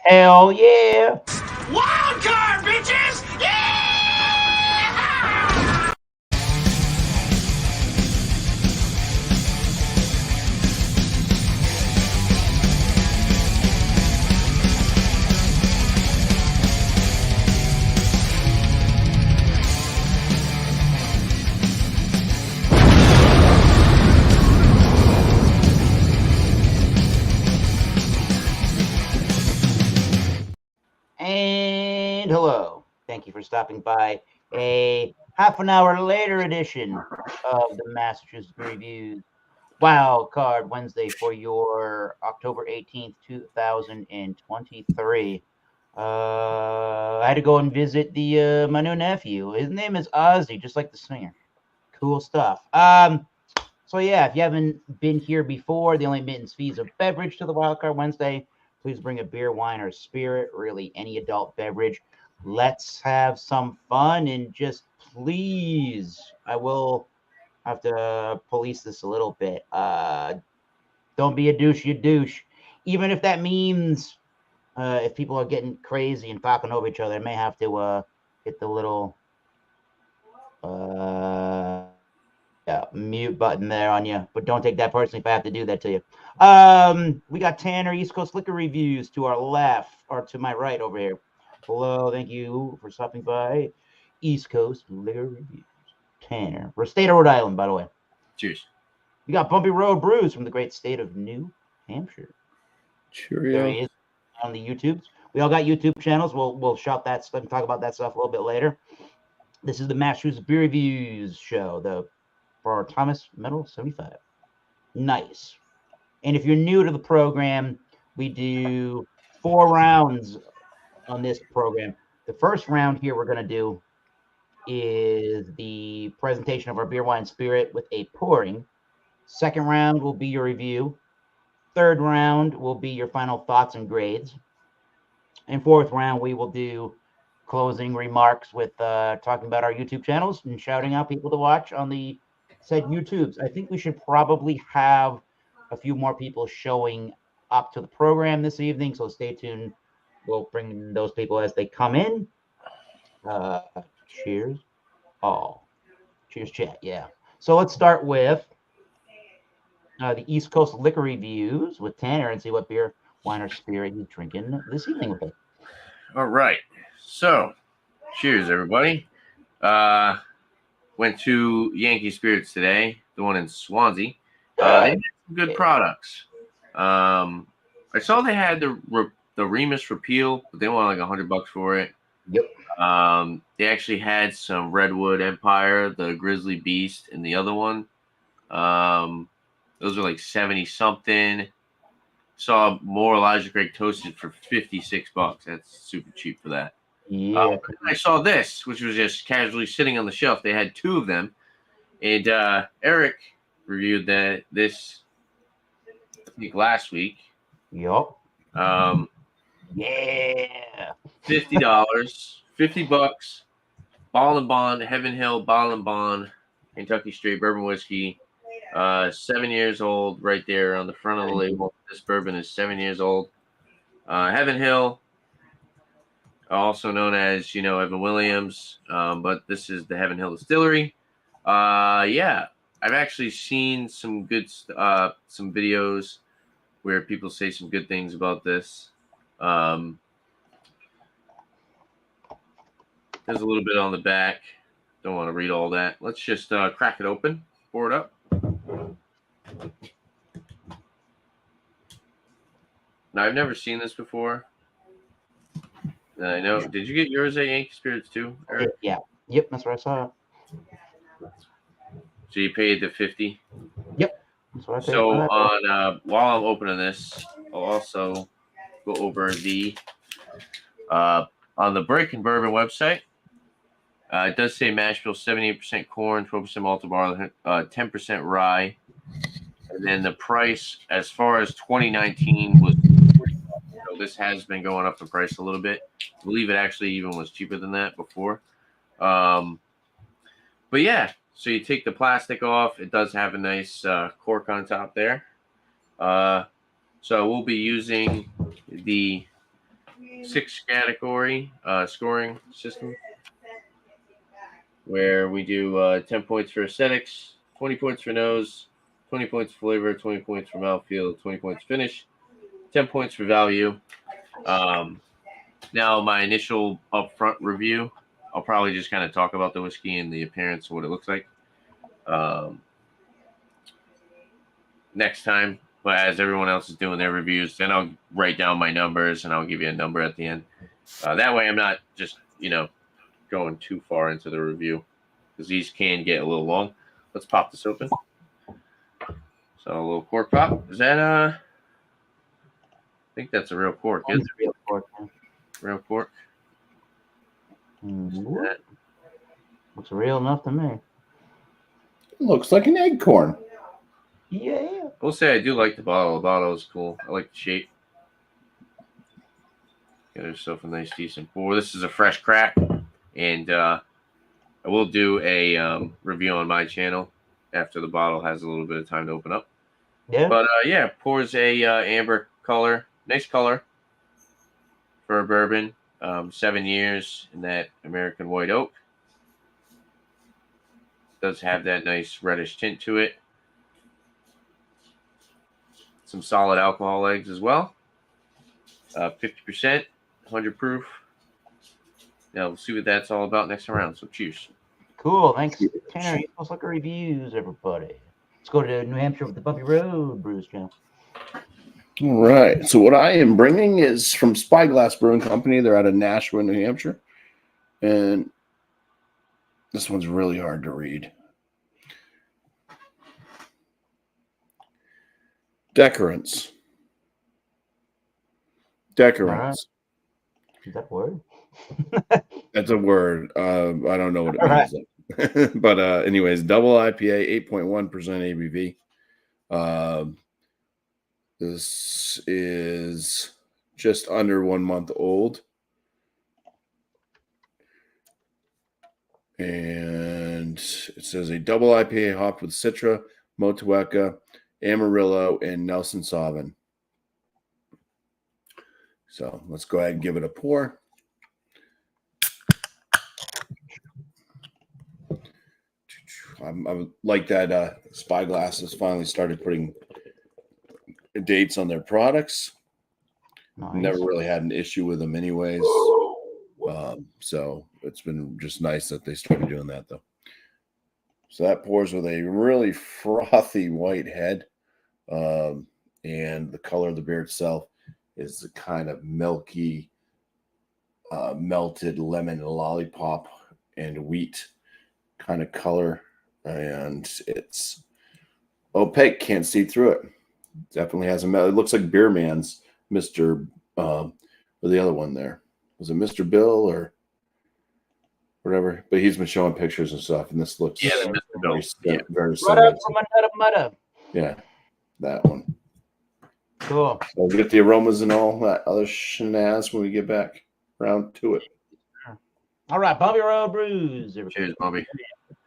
Hell yeah! Wild card, bitches! Yeah! And hello. Thank you for stopping by a half an hour later edition of the Massachusetts Reviews Wild Card Wednesday for your October 18th, 2023. I had to go and visit the my new nephew. His name is Ozzy, just like the singer. Cool stuff. So yeah, if you haven't been here before, the only admittance fees of beverage to the Wild Card Wednesday. Please bring a beer, wine, or spirit, really any adult beverage. Let's have some fun and just please, I will have to police this a little bit. Don't be a douche, you douche. Even if that means if people are getting crazy and talking over each other, I may have to hit the little mute button there on you, but don't take that personally if I have to do that to you. We got Tanner, East Coast Liquor Reviews to our left, or to my right over here. Hello, thank you for stopping by. East Coast Liquor Reviews. Tanner. We're state of Rhode Island, by the way. Cheers. We got Bumpy Road Brews from the great state of New Hampshire. Cheerio. There he is on the YouTubes. We all got YouTube channels. We'll shout that stuff and talk about that stuff a little bit later. This is the Massachusetts Beer Reviews show, for our Thomas Metal 75. Nice. And if you're new to the program, we do 4 rounds on this program. The first round here we're going to do is the presentation of our beer, wine, spirit with a pouring. Second round will be your review. Third round will be your final thoughts and grades. And fourth round, we will do closing remarks with talking about our YouTube channels and shouting out people to watch on the said YouTubes. I think we should probably have a few more people showing up to the program this evening, so stay tuned. We'll bring those people as they come in. Cheers all. Cheers, chat. Yeah. So let's start with the East Coast Liquor Reviews with Tanner and see what beer, wine, or spirit he's drinking this evening with us. All right. So, cheers, everybody. Went to Yankee Spirits today, the one in Swansea. They had some good products. I saw they had the Remus Repeal, but they want like $100 for it. Yep. They actually had some Redwood Empire, the Grizzly Beast, and the other one. Those are like 70 something. Saw more Elijah Craig Toasted for $56. That's super cheap for that. Yeah. I saw this, which was just casually sitting on the shelf. They had 2 of them, and Eric reviewed this I think last week. Yup. Yeah, $50, $50. Ball and Bond, Heaven Hill Ball and Bond, Kentucky Straight Bourbon Whiskey. 7 years old, right there on the front of the label. This bourbon is 7 years old. Heaven Hill, also known as Evan Williams, but this is the Heaven Hill Distillery. Yeah, I've actually seen some good some videos where people say some good things about this. There's a little bit on the back. Don't want to read all that. Let's just crack it open, pour it up. Now, I've never seen this before. I know. Did you get yours at Yankee Spirits too, Eric? Yeah. Yep, that's what I saw. So you paid the $50. Yep. That's what I paid. So on while I'm opening this, I'll also go over the on the Breaking Bourbon website. It does say mash bill, 78% corn, 12% malted barley, 10% rye. And then the price, as far as 2019, was so this has been going up in price a little bit. I believe it actually even was cheaper than that before. But yeah, so you take the plastic off. It does have a nice cork on top there. So we'll be using the 6-category scoring system where we do 10 points for aesthetics, 20 points for nose, 20 points for flavor, 20 points for mouthfeel, 20 points finish, 10 points for value. Now, my initial upfront review, I'll probably just kind of talk about the whiskey and the appearance, what it looks like. Next time, but as everyone else is doing their reviews, then I'll write down my numbers and I'll give you a number at the end. That way, I'm not just going too far into the review because these can get a little long. Let's pop this open. So a little cork pop. Is that I think that's a real cork. Is it? Real cork. Real cork. Looks real enough to me. Looks like an acorn. Yeah. We'll say I do like the bottle. The bottle is cool. I like the shape. Get yourself a nice decent pour. This is a fresh crack, and I will do a review on my channel after the bottle has a little bit of time to open up. Yeah. But yeah, pours a amber color, nice color for a bourbon. 7 years in that American white oak. Does have that nice reddish tint to it. Some solid alcohol legs as well. 50%, 100 proof. Now we'll see what that's all about next round. So cheers. Cool. Thanks, Tanner. You supposed to look at reviews, everybody. Let's go to New Hampshire with the Bumpy Road Brews channel. All right. So what I am bringing is from Spyglass Brewing Company. They're out of Nashua, New Hampshire. And this one's really hard to read. Decorants. Right. Is that a word? That's a word. I don't know what it means. But anyways, double IPA, 8.1% ABV. This is just under 1 month old. And it says a double IPA hopped with Citra, Motueka, Amarillo, and Nelson Sauvin. So let's go ahead and give it a pour. I like that Spyglass has finally started putting dates on their products. Nice. Never really had an issue with them anyways. So it's been just nice that they started doing that though. So that pours with a really frothy white head. And the color of the beer itself is the kind of milky, melted lemon lollipop and wheat kind of color. And it's opaque, can't see through it. Definitely has a it looks like Beer Man's Mr. Or the other one there. Was it Mr. Bill or whatever? But he's been showing pictures and stuff, and this looks Mr. Bill. very What similar. up from Mudda? Yeah, that one. Cool. So we'll get the aromas and all that other shenanigans when we get back around to it. All right, Bumpy Road Brews. Cheers, Bobby.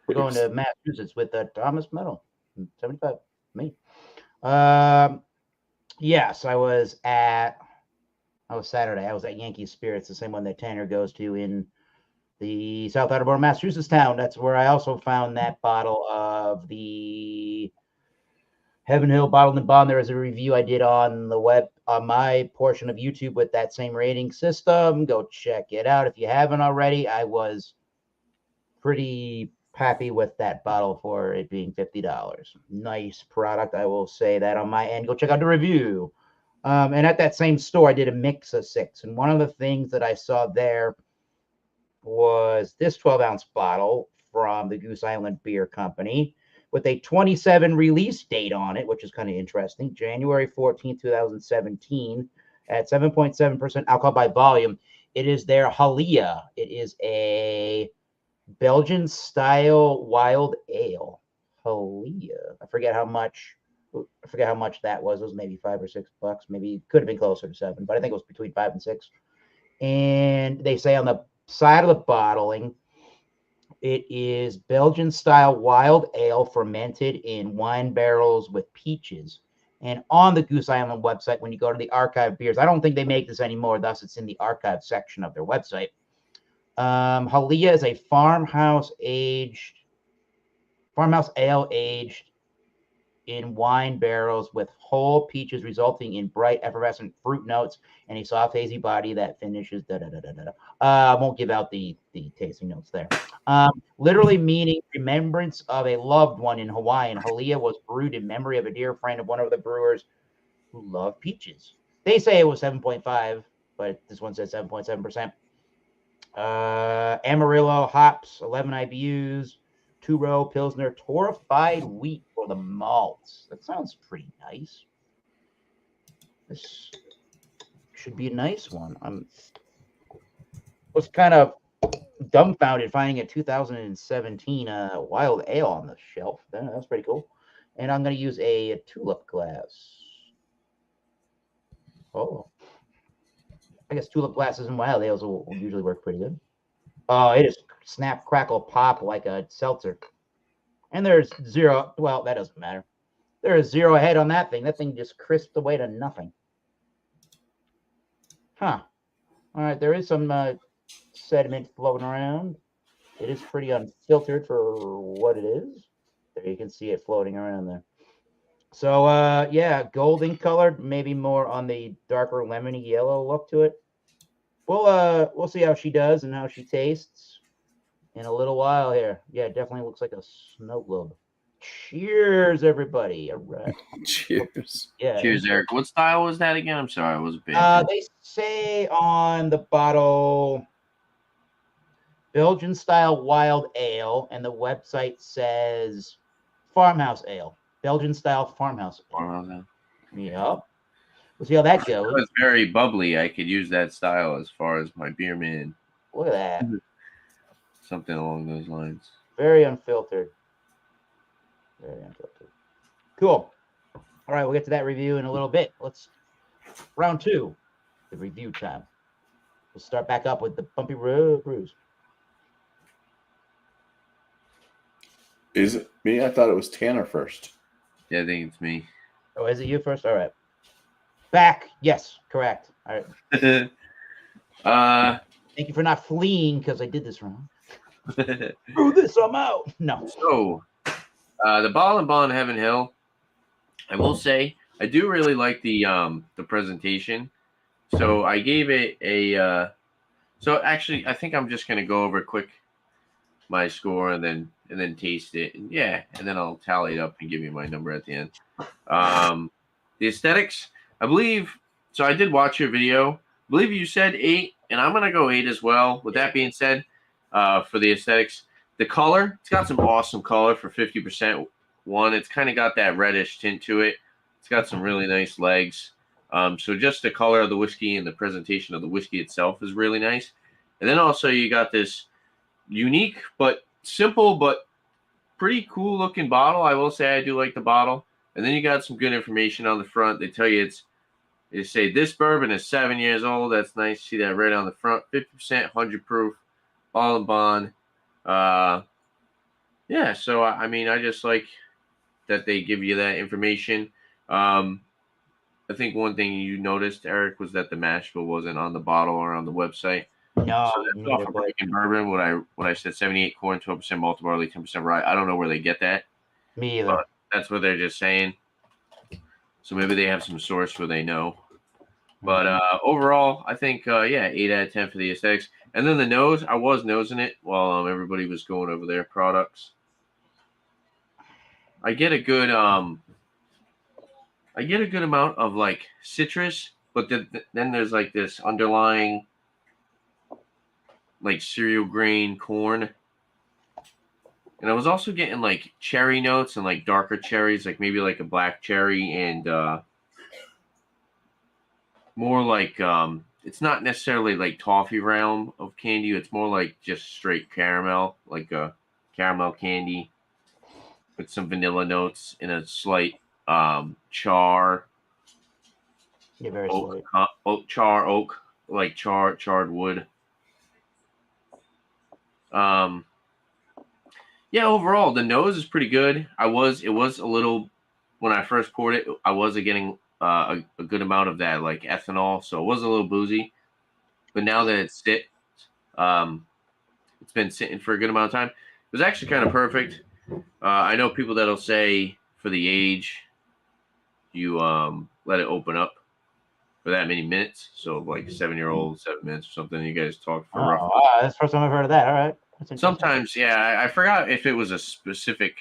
We're going to Massachusetts with Thomas Metal, 75. Me. Yes, I was Saturday. I was at Yankee Spirits, the same one that Tanner goes to in the South Attleboro, Massachusetts town. That's where I also found that bottle of the Heaven Hill Bottled and Bond. There is a review I did on the web, on my portion of YouTube with that same rating system. Go check it out if you haven't already. I was pretty happy with that bottle for it being $50. Nice product. I will say that on my end. Go check out the review. And at that same store, I did a mix of 6. And one of the things that I saw there was this 12-ounce bottle from the Goose Island Beer Company with a 27 release date on it, which is kind of interesting. January 14, 2017 at 7.7% alcohol by volume. It is their Halia. It is a Belgian style wild ale. Halia. I forget how much that was. It was maybe $5 or $6. Maybe it could have been closer to 7, but I think it was between 5 and 6. And they say on the side of the bottling, it is Belgian style wild ale fermented in wine barrels with peaches And on the Goose Island website, when you go to the archive beers, I don't think they make this anymore, thus it's in the archive section of their website. Halia is a farmhouse ale aged in wine barrels with whole peaches, resulting in bright, effervescent fruit notes and a soft, hazy body that finishes. I won't give out the tasting notes there. Literally meaning remembrance of a loved one in Hawaiian. Halia was brewed in memory of a dear friend of one of the brewers who loved peaches. They say it was 7.5, but this one says 7.7%. Amarillo hops, 11 IBUs, 2-row Pilsner, torrefied wheat for the malts. That sounds pretty nice. This should be a nice one. Was kind of dumbfounded finding a 2017 wild ale on the shelf. That's pretty cool. And I'm going to use a tulip glass. Oh, I guess tulip glasses and wild ales will usually work pretty good. Oh, it is snap, crackle, pop like a seltzer. And there's zero. Well, that doesn't matter. There is zero head on that thing. That thing just crisped away to nothing. Huh. All right, there is some sediment floating around. It is pretty unfiltered for what it is. There, you can see it floating around there. So, yeah, golden colored, maybe more on the darker lemony yellow look to it. We'll see how she does and how she tastes in a little while here. Yeah, it definitely looks like a snow globe. Cheers, everybody. All right. Cheers. Yeah. Cheers, Eric. What style was that again? I'm sorry, I wasn't paying They say on the bottle Belgian style wild ale, and the website says farmhouse ale. Belgian style farmhouse ale. attention. Yep. We'll see how that It goes. was very bubbly. I could use that style as far as my beer man. Look at that. Something along those lines. Very unfiltered. Very unfiltered. Cool. All right, we'll get to that review in a little bit. Let's round 2, the review time. We'll start back up with the Bumpy Road Brews. Is it me? I thought it was Tanner first. Yeah, I think it's me. Oh, is it you first? All right. Back. Yes, correct. All right. Thank you for not fleeing because I did this wrong. Screw this, I'm out. No. So, the Ball and Bond Heaven Hill. I will say I do really like the presentation. So I gave it a. So actually, I think I'm just gonna go over quick my score and then taste it. And yeah, and then I'll tally it up and give you my number at the end. The aesthetics, I believe. So I did watch your video. I believe you said 8, and I'm gonna go 8 as well. With that being said, for the aesthetics, the color, it's got some awesome color for 50%. One, it's kind of got that reddish tint to it. It's got some really nice legs. So just the color of the whiskey and the presentation of the whiskey itself is really nice. And then also you got this unique but simple but pretty cool looking bottle. I will say I do like the bottle. And then you got some good information on the front. They tell you they say this bourbon is 7 years old. That's nice. See that right on the front. 50%, 100 proof, Ball and Bond. Yeah, so I mean, I just like that they give you that information. I think one thing you noticed, Eric, was that the mash bill wasn't on the bottle or on the website. No. So that's off of Breaking Bourbon. What I said, 78 corn, 12% malted barley, 10% rye. I don't know where they get that. Me either. But that's what they're just saying. So maybe they have some source where they know. But overall, I think 8 out of 10 for the aesthetics. And then the nose, I was nosing it while everybody was going over their products. I get a good amount of like citrus, but then there's like this underlying like cereal grain corn. And I was also getting like cherry notes and like darker cherries, like maybe like a black cherry and more like it's not necessarily like toffee realm of candy. It's more like just straight caramel, like a caramel candy with some vanilla notes and a slight char. Yeah, very Oak, slight. oak, like charred wood. Yeah, overall the nose is pretty good. It was a little when I first poured it, I wasn't getting a good amount of that like ethanol, so it was a little boozy. But now that it's it's been sitting for a good amount of time. It was actually kind of perfect. I know people that'll say for the age, you let it open up for that many minutes. So like 7-year-old, 7 minutes or something. You guys talk for roughly. Wow, that's the first time I've heard of that. All right. That's interesting. Sometimes, yeah, I forgot if it was a specific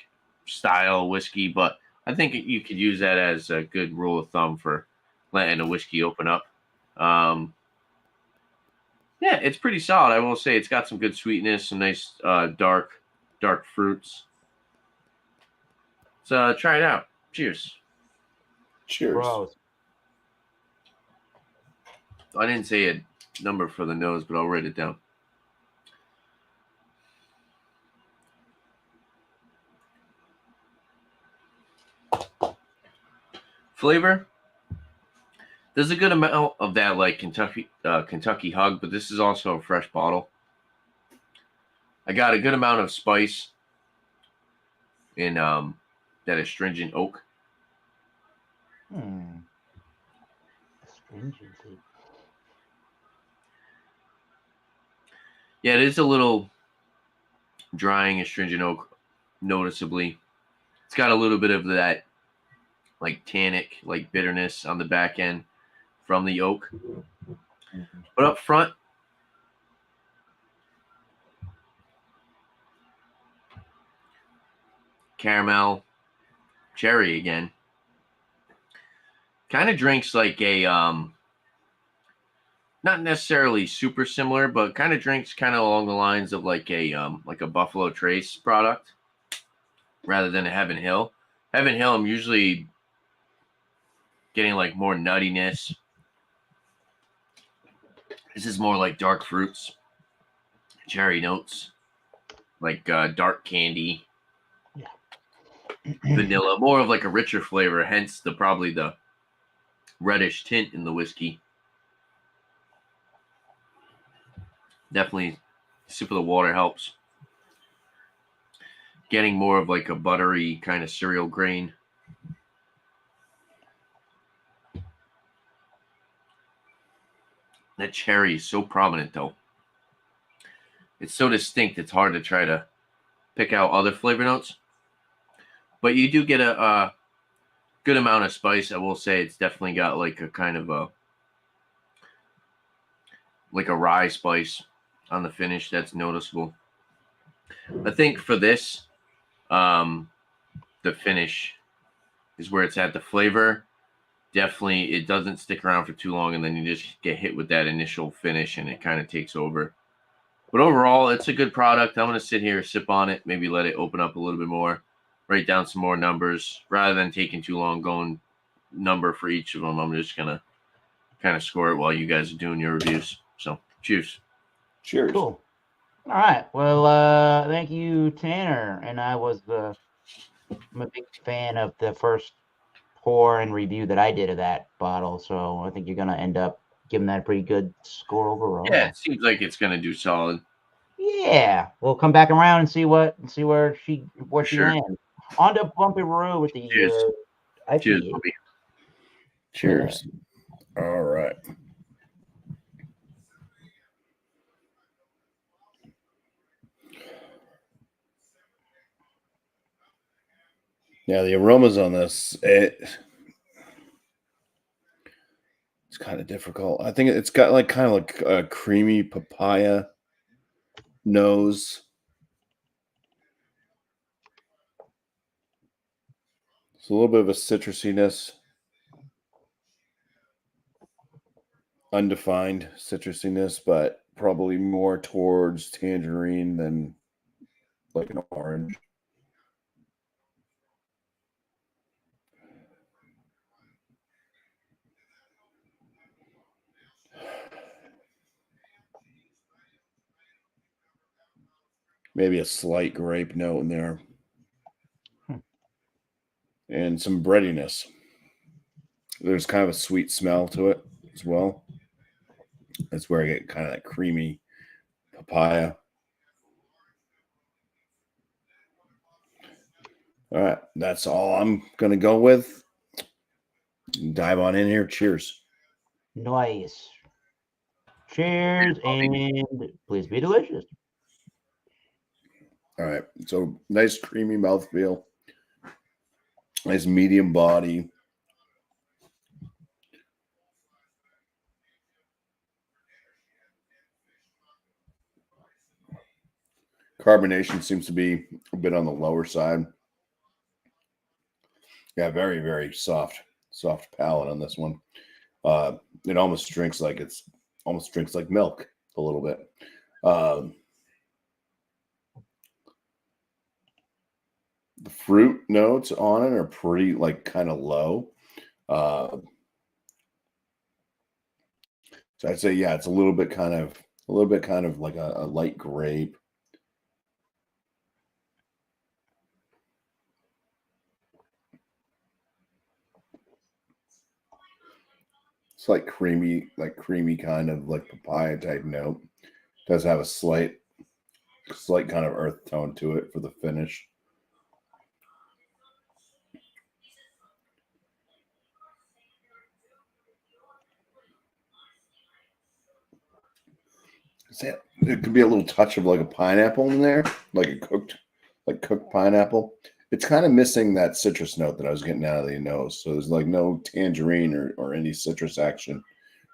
style whiskey, but I think you could use that as a good rule of thumb for letting a whiskey open up. Yeah, it's pretty solid. I will say it's got some good sweetness, some nice dark fruits. So try it out. Cheers. Cheers. Gross. I didn't say a number for the nose, but I'll write it down. Flavor. There's a good amount of that like Kentucky Hug, but this is also a fresh bottle. I got a good amount of spice in that astringent oak. Astringency. Yeah, it is a little drying astringent oak, noticeably. It's got a little bit of that like tannic, like bitterness on the back end from the oak. But up front, caramel, cherry again. Kind of drinks like a not necessarily super similar, but kind of drinks kind of along the lines of like a Buffalo Trace product rather than a Heaven Hill. Heaven Hill, I'm usually getting like more nuttiness. This is more like dark fruits, cherry notes, like dark candy, vanilla, more of like a richer flavor. Hence probably the reddish tint in the whiskey. Definitely, a sip of the water helps. Getting more of like a buttery kind of cereal grain. That cherry is so prominent though. It's so distinct, it's hard to try to pick out other flavor notes. But you do get a good amount of spice. I will say it's definitely got like a kind of a rye spice on the finish that's noticeable. I think for this, the finish is where it's at. The flavor, definitely, it doesn't stick around for too long, and then you just get hit with that initial finish, and it kind of takes over. But overall, it's a good product. I'm going to sit here, sip on it, maybe let it open up a little bit more, write down some more numbers. Rather than taking too long going number for each of them, I'm just going to kind of score it while you guys are doing your reviews. So, cheers. Cheers. Cool. All right. Well, thank you, Tanner. And I'm a big fan of the first pour and review that I did of that bottle. So I think you're going to end up giving that a pretty good score overall. Yeah, it seems like it's going to do solid. Yeah. We'll come back around and see where she Sure. lands. On to Bumpy Roo with the Cheers. IPA. Cheers, Bobby. Cheers. All right. Yeah, the aromas on this, it's kind of difficult. I think it's got like kind of like a creamy papaya nose. It's a little bit of a citrusiness, undefined citrusiness, but probably more towards tangerine than like an orange. Maybe a slight grape note in there. And some breadiness. There's kind of a sweet smell to it as well. That's where I get kind of that creamy papaya. All right, that's all I'm gonna go with. Dive on in here. Cheers. Nice. Cheers, and please be delicious. All right, so nice creamy mouthfeel, nice medium body. Carbonation seems to be a bit on the lower side. Yeah, very, very soft palate on this one. It almost drinks like milk a little bit. The fruit notes on it are pretty kind of low. So I'd say, yeah, it's a little bit kind of like a light grape. It's like creamy kind of like papaya type note. Does have a slight kind of earth tone to it for the finish. It could be a little touch of like a pineapple in there, like cooked pineapple. It's kind of missing that citrus note that I was getting out of the nose. So there's like no tangerine or any citrus action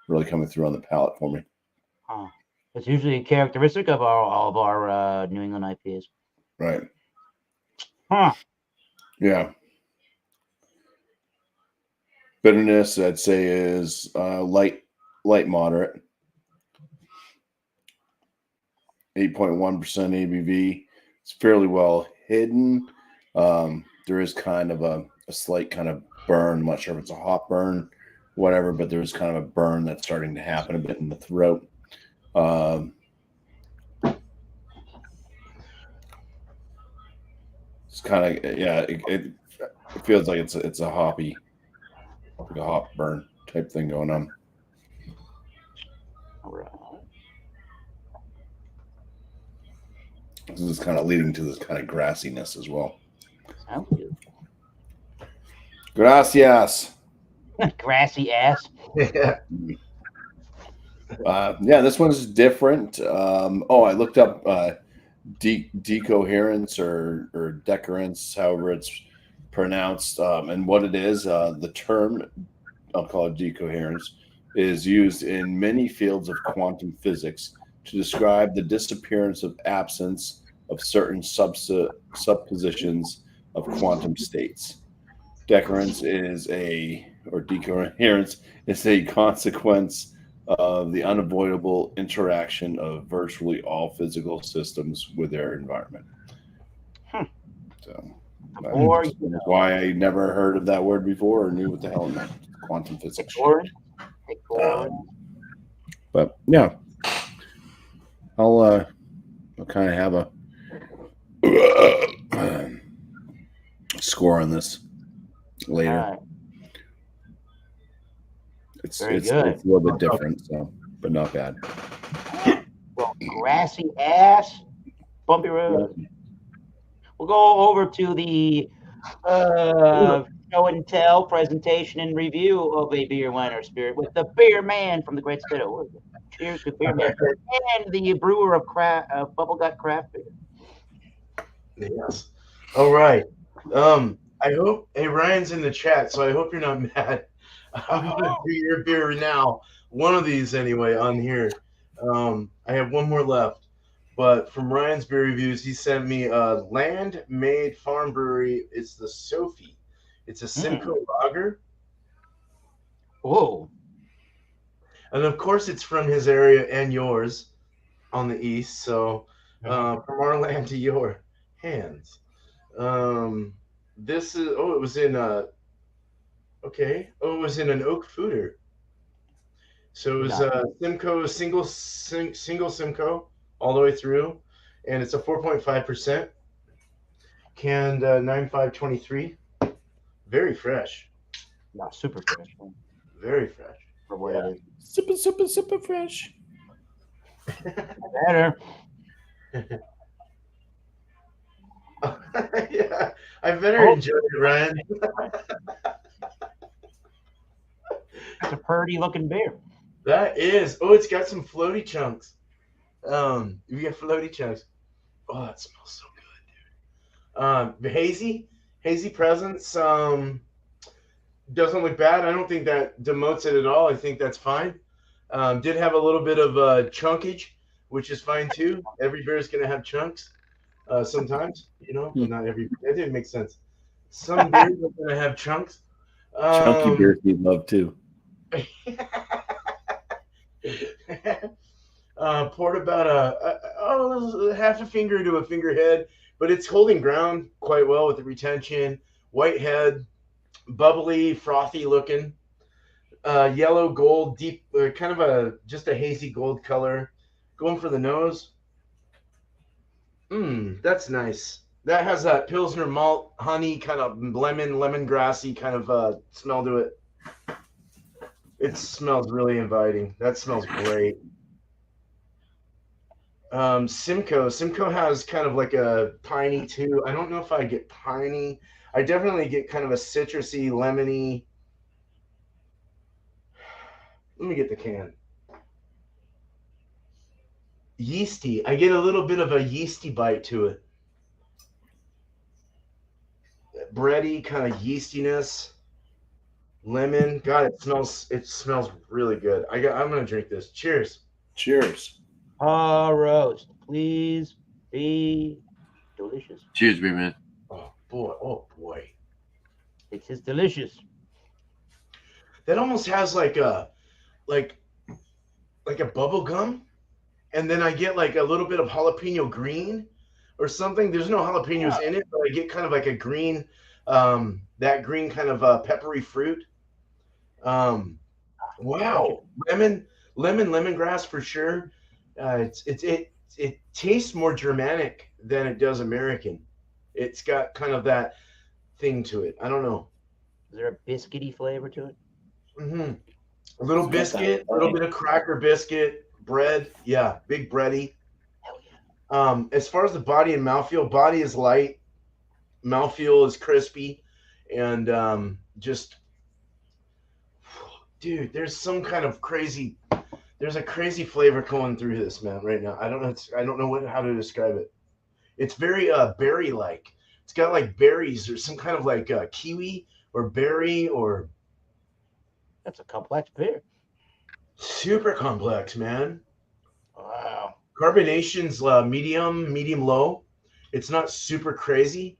really coming through on the palate for me. Huh. It's usually characteristic of all of our New England IPAs. Right. Huh. Yeah. Bitterness, I'd say, is light moderate. 8.1% ABV. It's fairly well hidden. There is kind of a slight kind of burn. I'm not sure if it's a hop burn, whatever, but there's kind of a burn that's starting to happen a bit in the throat. It's kind of, yeah, it feels like it's a hoppy, like a hop burn type thing going on. All right. This is kind of leading to this kind of grassiness as well. Sounds good. Gracias. Grassy ass. Yeah. Yeah, this one's different. I looked up decoherence or decurrence, however it's pronounced, and what it is. The term, I'll call it decoherence, is used in many fields of quantum physics to describe the disappearance of absence of certain suppositions of quantum states. Decoherence is decoherence is a consequence of the unavoidable interaction of virtually all physical systems with their environment. So that's why I never heard of that word before or knew what the hell it meant. Quantum physics. But yeah, I'll kind of have a score on this later. Right. It's Very it's good. a little bit different, so but not bad. Well, grassy ass, bumpy road. We'll go over to the show and tell presentation and review of a beer, wine, or spirit with the beer man from the great state of Oregon. Cheers to beer man and the brewer of Bubble Gut Craft Beer. Yes. All right. I hope. Hey, Ryan's in the chat, so I hope you're not mad. I'm gonna do your beer now. One of these anyway on here. I have one more left, but from Ryan's beer reviews, he sent me a land-made farm brewery. It's the Sophie. It's a Simcoe lager. Whoa. And of course, it's from his area and yours on the east. So from our land to your hands. This is it was in it was in an oak fooder. So it was Simcoe single Simcoe all the way through, and it's a 4.5%, canned 9/5/23. Very fresh. No, super fresh. Man. Very fresh. For what it Super fresh. is. Better. Yeah, I better enjoy it, Ryan. That's a pretty looking beer. That is. Oh, it's got some floaty chunks. You got floaty chunks. Oh, that smells so good. Hazy presence. Doesn't look bad. I don't think that demotes it at all. I think that's fine. Did have a little bit of chunkage, which is fine too. Every beer is going to have chunks sometimes, but not every. That didn't make sense. Some beers are going to have chunks. Chunky beers we love too. Poured about a half a finger to a finger head, but it's holding ground quite well with the retention. White head, bubbly, frothy looking. Yellow gold, deep, kind of just a hazy gold color. Going for the nose. That's nice. That has that Pilsner malt, honey, kind of lemongrassy kind of smell to it. It smells really inviting. That smells great. Simcoe has kind of like a piney too. I don't know if I get piney. I definitely get kind of a citrusy, lemony. Let me get the can. Yeasty. I get a little bit of a yeasty bite to it. Bready kind of yeastiness. Lemon. God, it smells really good. I'm gonna drink this. Cheers. Cheers. Roast. Please be delicious. Cheers, beer man. Oh boy. It is delicious. That almost has like a bubble gum, and then I get like a little bit of jalapeno green or something. There's no jalapenos in it, but I get kind of like a green, that green kind of peppery fruit. Wow, lemongrass for sure. It tastes more Germanic than it does American. It's got kind of that thing to it. I don't know. Is there a biscuity flavor to it? Mm-hmm. A little biscuit, a little bit of cracker biscuit, bread. Yeah, big bready. Hell yeah. As far as the body and mouthfeel, body is light, mouthfeel is crispy, and just, dude, there's a crazy flavor going through this, man, right now. I don't know how to describe it. It's very berry like. It's got like berries or some kind of like kiwi or berry or. That's a complex beer. Super complex, man. Wow. Carbonation's medium low. It's not super crazy.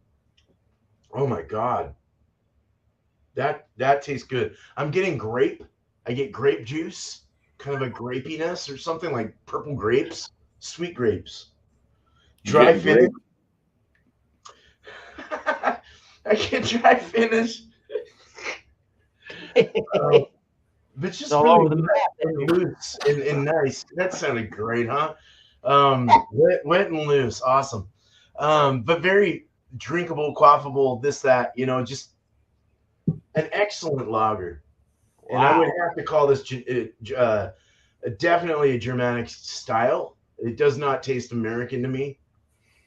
Oh my god. That tastes good. I'm getting grape. I get grape juice, kind of a grapiness or something like purple grapes, sweet grapes. Dry finish. I get dry finish. But just all really over the map. and loose and nice. That sounded great, huh? Wet and loose, awesome. But very drinkable, quaffable. This, that, just an excellent lager. Wow. And I would have to call this definitely a Germanic style. It does not taste American to me.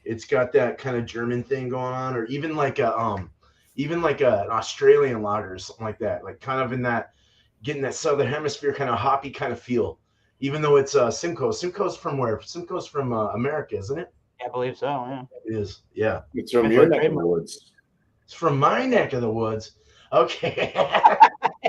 It's got that kind of German thing going on, or even like an Australian lager or something like that. Like kind of in that. Getting that southern hemisphere kind of hoppy kind of feel, even though it's Simcoe. Simcoe's from where? Simcoe's from America, isn't it? I believe so. Yeah. It is. Yeah. It's from your neck of the woods. It's from my neck of the woods. Okay.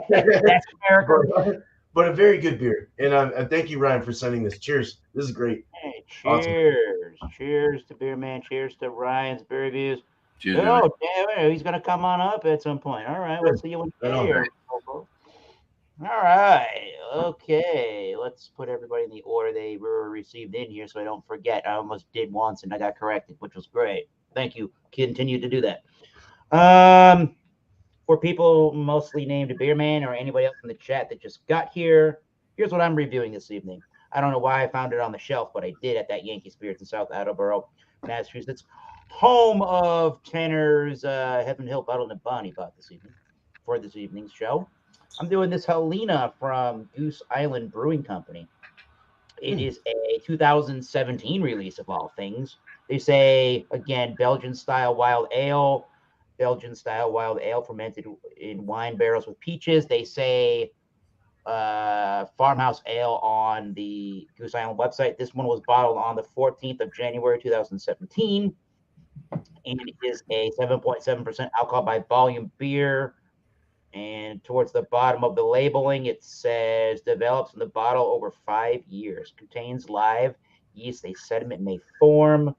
That's America. But a very good beer, and thank you, Ryan, for sending this. Cheers. This is great. Hey, cheers. Awesome. Cheers to Beer Man. Cheers to Ryan's beer reviews. Cheers, oh, damn, he's gonna come on up at some point. All right, we'll see you when you're here. All right. Okay. Let's put everybody in the order they were received in here so I don't forget. I almost did once and I got corrected, which was great. Thank you. Continue to do that. For people mostly named Beer Man or anybody else in the chat that just got here, here's what I'm reviewing this evening. I don't know why I found it on the shelf, but I did at that Yankee Spirits in South Attleboro, Massachusetts, home of Tanner's Heaven Hill Bottled and Bonnie bought this evening for this evening's show. I'm doing this Helena from Goose Island Brewing Company. It is a 2017 release of all things. They say, again, Belgian style wild ale fermented in wine barrels with peaches. They say farmhouse ale on the Goose Island website. This one was bottled on the 14th of January 2017, and it is a 7.7% alcohol by volume beer. And towards the bottom of the labeling, it says develops in the bottle over 5 years, contains live yeast, a sediment may form.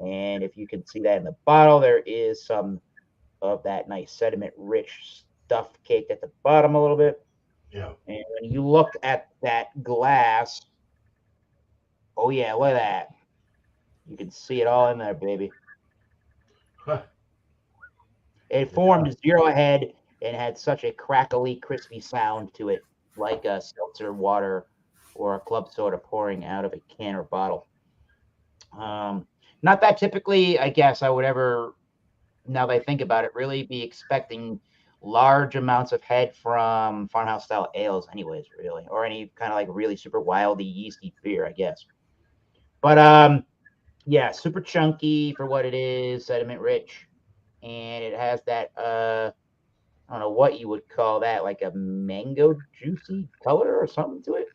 And if you can see that in the bottle, there is some of that nice sediment rich stuff caked at the bottom a little bit. Yeah. And when you looked at that glass, oh yeah, look at that. You can see it all in there, baby. Huh. It formed zero head and had such a crackly, crispy sound to it, like a seltzer water or a club soda pouring out of a can or bottle. Not that typically, I guess, I would ever, now that I think about it, really be expecting large amounts of head from farmhouse style ales, anyways, really, or any kind of like really super wildy, yeasty beer, I guess. But yeah, super chunky for what it is, sediment rich, and it has that I don't know what you would call that, like a mango juicy color or something to it.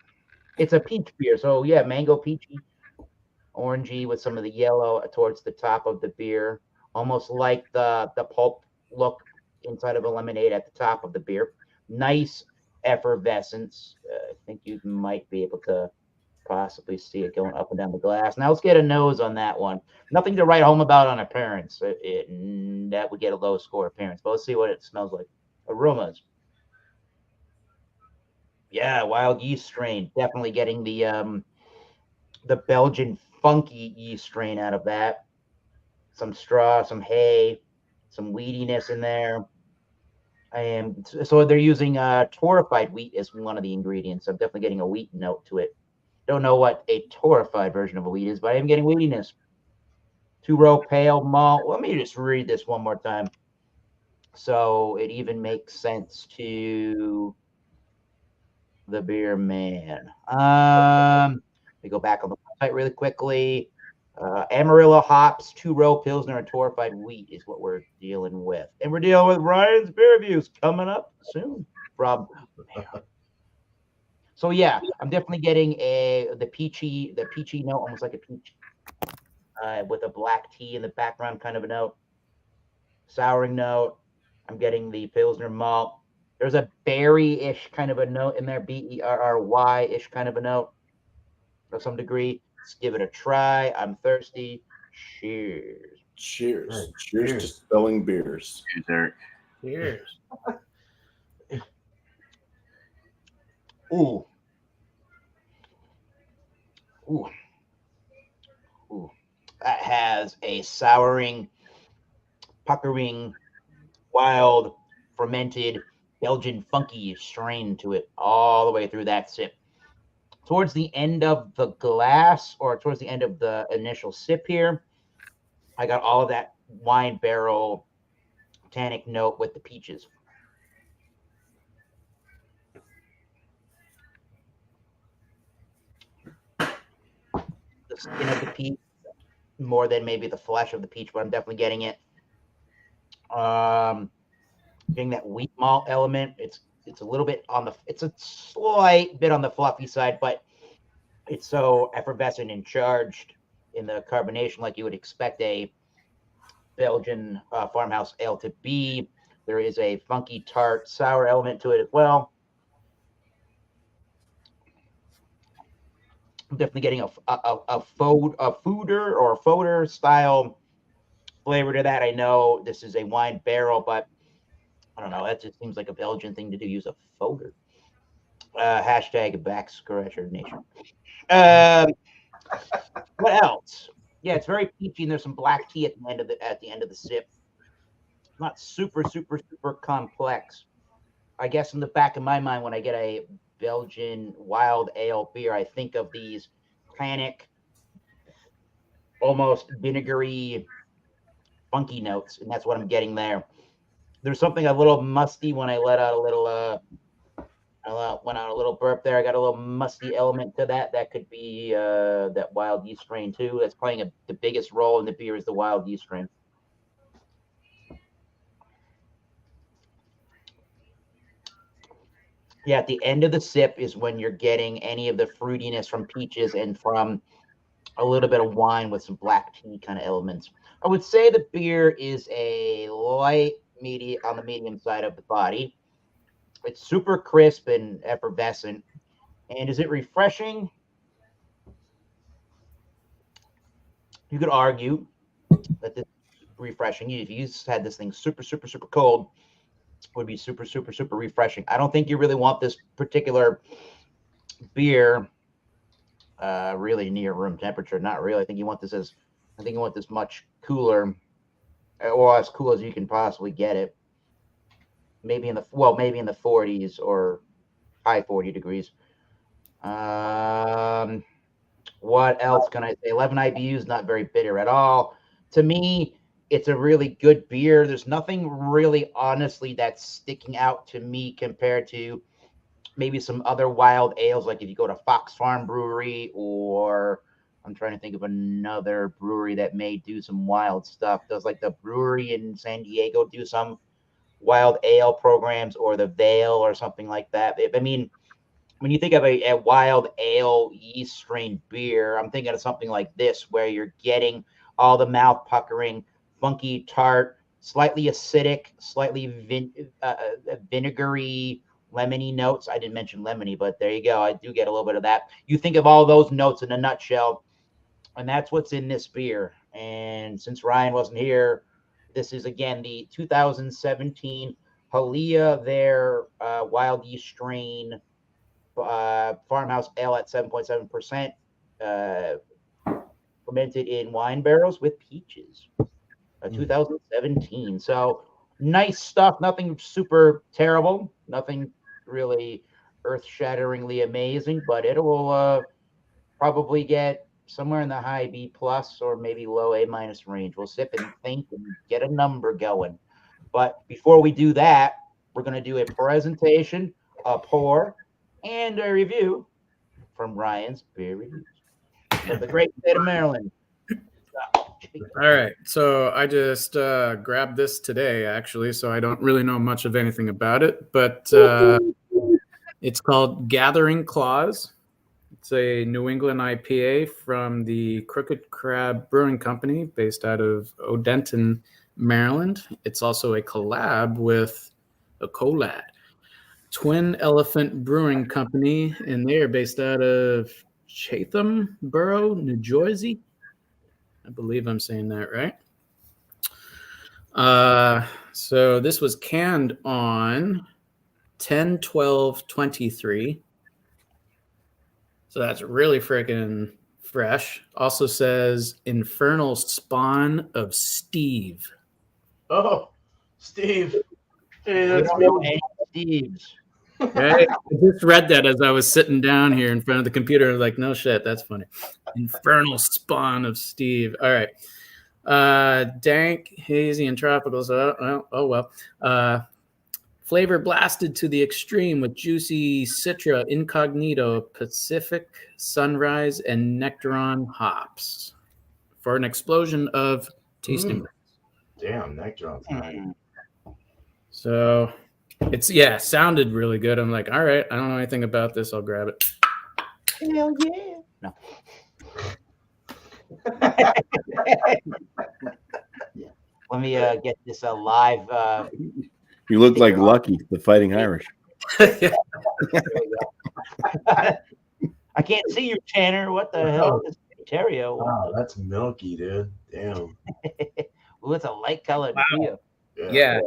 It's a peach beer, so yeah, mango peachy, orangey with some of the yellow towards the top of the beer, almost like the pulp look inside of a lemonade at the top of the beer. Nice effervescence. I think you might be able to possibly see it going up and down the glass. Now let's get a nose on that one. Nothing to write home about on appearance. That would get a low score appearance, but let's see what it smells like. Aromas. Yeah, wild yeast strain. Definitely getting the Belgian funky yeast strain out of that. Some straw, some hay, some weediness in there. And so they're using torrefied wheat as one of the ingredients. I'm definitely getting a wheat note to it. Don't know what a torrefied version of a wheat is, but I am getting wheatiness. 2-row pale malt. Let me just read this one more time, so it even makes sense to the beer man. We go back on the website really quickly. Amarillo hops, 2-row pilsner, and torrefied wheat is what we're dealing with, and we're dealing with Ryan's beer reviews coming up soon from. So yeah, I'm definitely getting the peachy note, almost like a peach, with a black tea in the background, kind of a note. Souring note. I'm getting the Pilsner malt. There's a berry-ish kind of a note in there, Berry-ish kind of a note to some degree. Let's give it a try. I'm thirsty. Cheers. Cheers. Right. Cheers to spilling beers. Cheers, Eric. Cheers. Ooh. Ooh. Ooh. That has a souring, puckering, wild, fermented, Belgian funky strain to it all the way through that sip. Towards the end of the glass, or towards the end of the initial sip here, I got all of that wine barrel tannic note with the peaches. The skin of the peach more than maybe the flesh of the peach, but I'm definitely getting it. Getting that wheat malt element. It's a little bit on the, it's a slight bit on the fluffy side, but it's so effervescent and charged in the carbonation like you would expect a Belgian farmhouse ale to be. There is a funky tart sour element to it as well. I'm definitely getting a foeder style flavor to that. I know this is a wine barrel, but I don't know. That just seems like a Belgian thing to do. Use a foeder. Hashtag back scratcher nation. What else? Yeah, it's very peachy, and there's some black tea at the end of the sip. Not super complex. I guess in the back of my mind, when I get a Belgian wild ale beer, I think of these tannic, almost vinegary, funky notes, and that's what I'm getting there. There's something a little musty when I let out a little I went on a little burp there. I got a little musty element to that. That could be that wild yeast strain too. That's playing the biggest role in the beer is the wild yeast strain. Yeah, at the end of the sip is when you're getting any of the fruitiness from peaches and from a little bit of wine with some black tea kind of elements. I would say the beer is a light medium on the medium side of the body. It's super crisp and effervescent. And is it refreshing? You could argue that this is refreshing. If you had this thing super, super, super cold, it would be super, super, super refreshing. I don't think you really want this particular beer really near room temperature. Not really. I think you want this much cooler, or as cool as you can possibly get it. Maybe in the 40s or high 40 degrees. What else can I say? 11 IBUs, not very bitter at all. To me, it's a really good beer. There's nothing really, honestly, that's sticking out to me compared to maybe some other wild ales, like if you go to Fox Farm Brewery, or I'm trying to think of another brewery that may do some wild stuff. Does like the brewery in San Diego do some wild ale programs, or the Vale or something like that? I mean, when you think of a wild ale yeast strain beer, I'm thinking of something like this, where you're getting all the mouth puckering, funky tart, slightly acidic, slightly vinegary, lemony notes. I didn't mention lemony, but there you go. I do get a little bit of that. You think of all those notes in a nutshell, and that's what's in this beer. And since Ryan wasn't here, this is again the 2017 Halia, their wild yeast strain farmhouse ale at 7.7%, fermented in wine barrels with peaches. 2017. So nice stuff. Nothing super terrible. Nothing really earth-shatteringly amazing, but it will probably get somewhere in the high B plus or maybe low A minus range. We'll sip and think and get a number going. But before we do that, we're going to do a presentation, a pour, and a review from Ryan's Beer Reviews of the great state of Maryland. All right. So I just grabbed this today, actually, so I don't really know much of anything about it, but it's called Gathering Claws. It's a New England IPA from the Crooked Crab Brewing Company based out of Odenton, Maryland. It's also a collab with a collab. Twin Elephant Brewing Company, and they are based out of Chatham Borough, New Jersey. I believe I'm saying that right. So this was canned on 10/12/23. So that's really freaking fresh. Also says Infernal Spawn of Steve. Oh, Steve. Hey, We that's don't know me. any Steves. Right? I just read that as I was sitting down here in front of the computer. I was like, no shit, that's funny. Infernal Spawn of Steve. All right. Dank, hazy, and tropical. So, well. Flavor blasted to the extreme with juicy Citra, Incognito, Pacific, Sunrise, and Nectaron hops for an explosion of tasting. Damn, Nectaron's nice. So it's sounded really good. I'm like, all right, I don't know anything about this. I'll grab it. Hell yeah. No. Let me get this live. You look like Lucky, the Fighting Irish. I can't see you, Tanner. What the hell is Ontario? Wow, that's milky, dude. Damn. Well, it's a light colored beer. Yeah.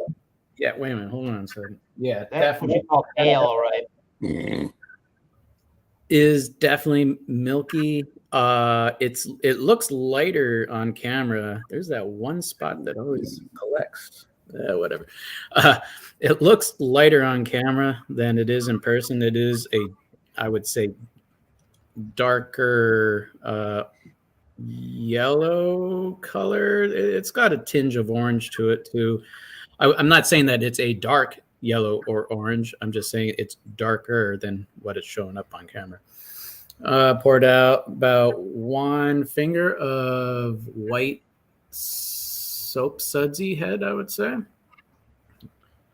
Wait a minute. Hold on a second. Yeah, That's what definitely. you call pale, right? Is definitely milky. It looks lighter on camera. There's that one spot that always collects. Whatever. It looks lighter on camera than it is in person. It is I would say, darker yellow color. It's got a tinge of orange to it too. I'm not saying that it's a dark yellow or orange. I'm just saying it's darker than what it's showing up on camera. Poured out about 1 finger of white soap sudsy head, I would say.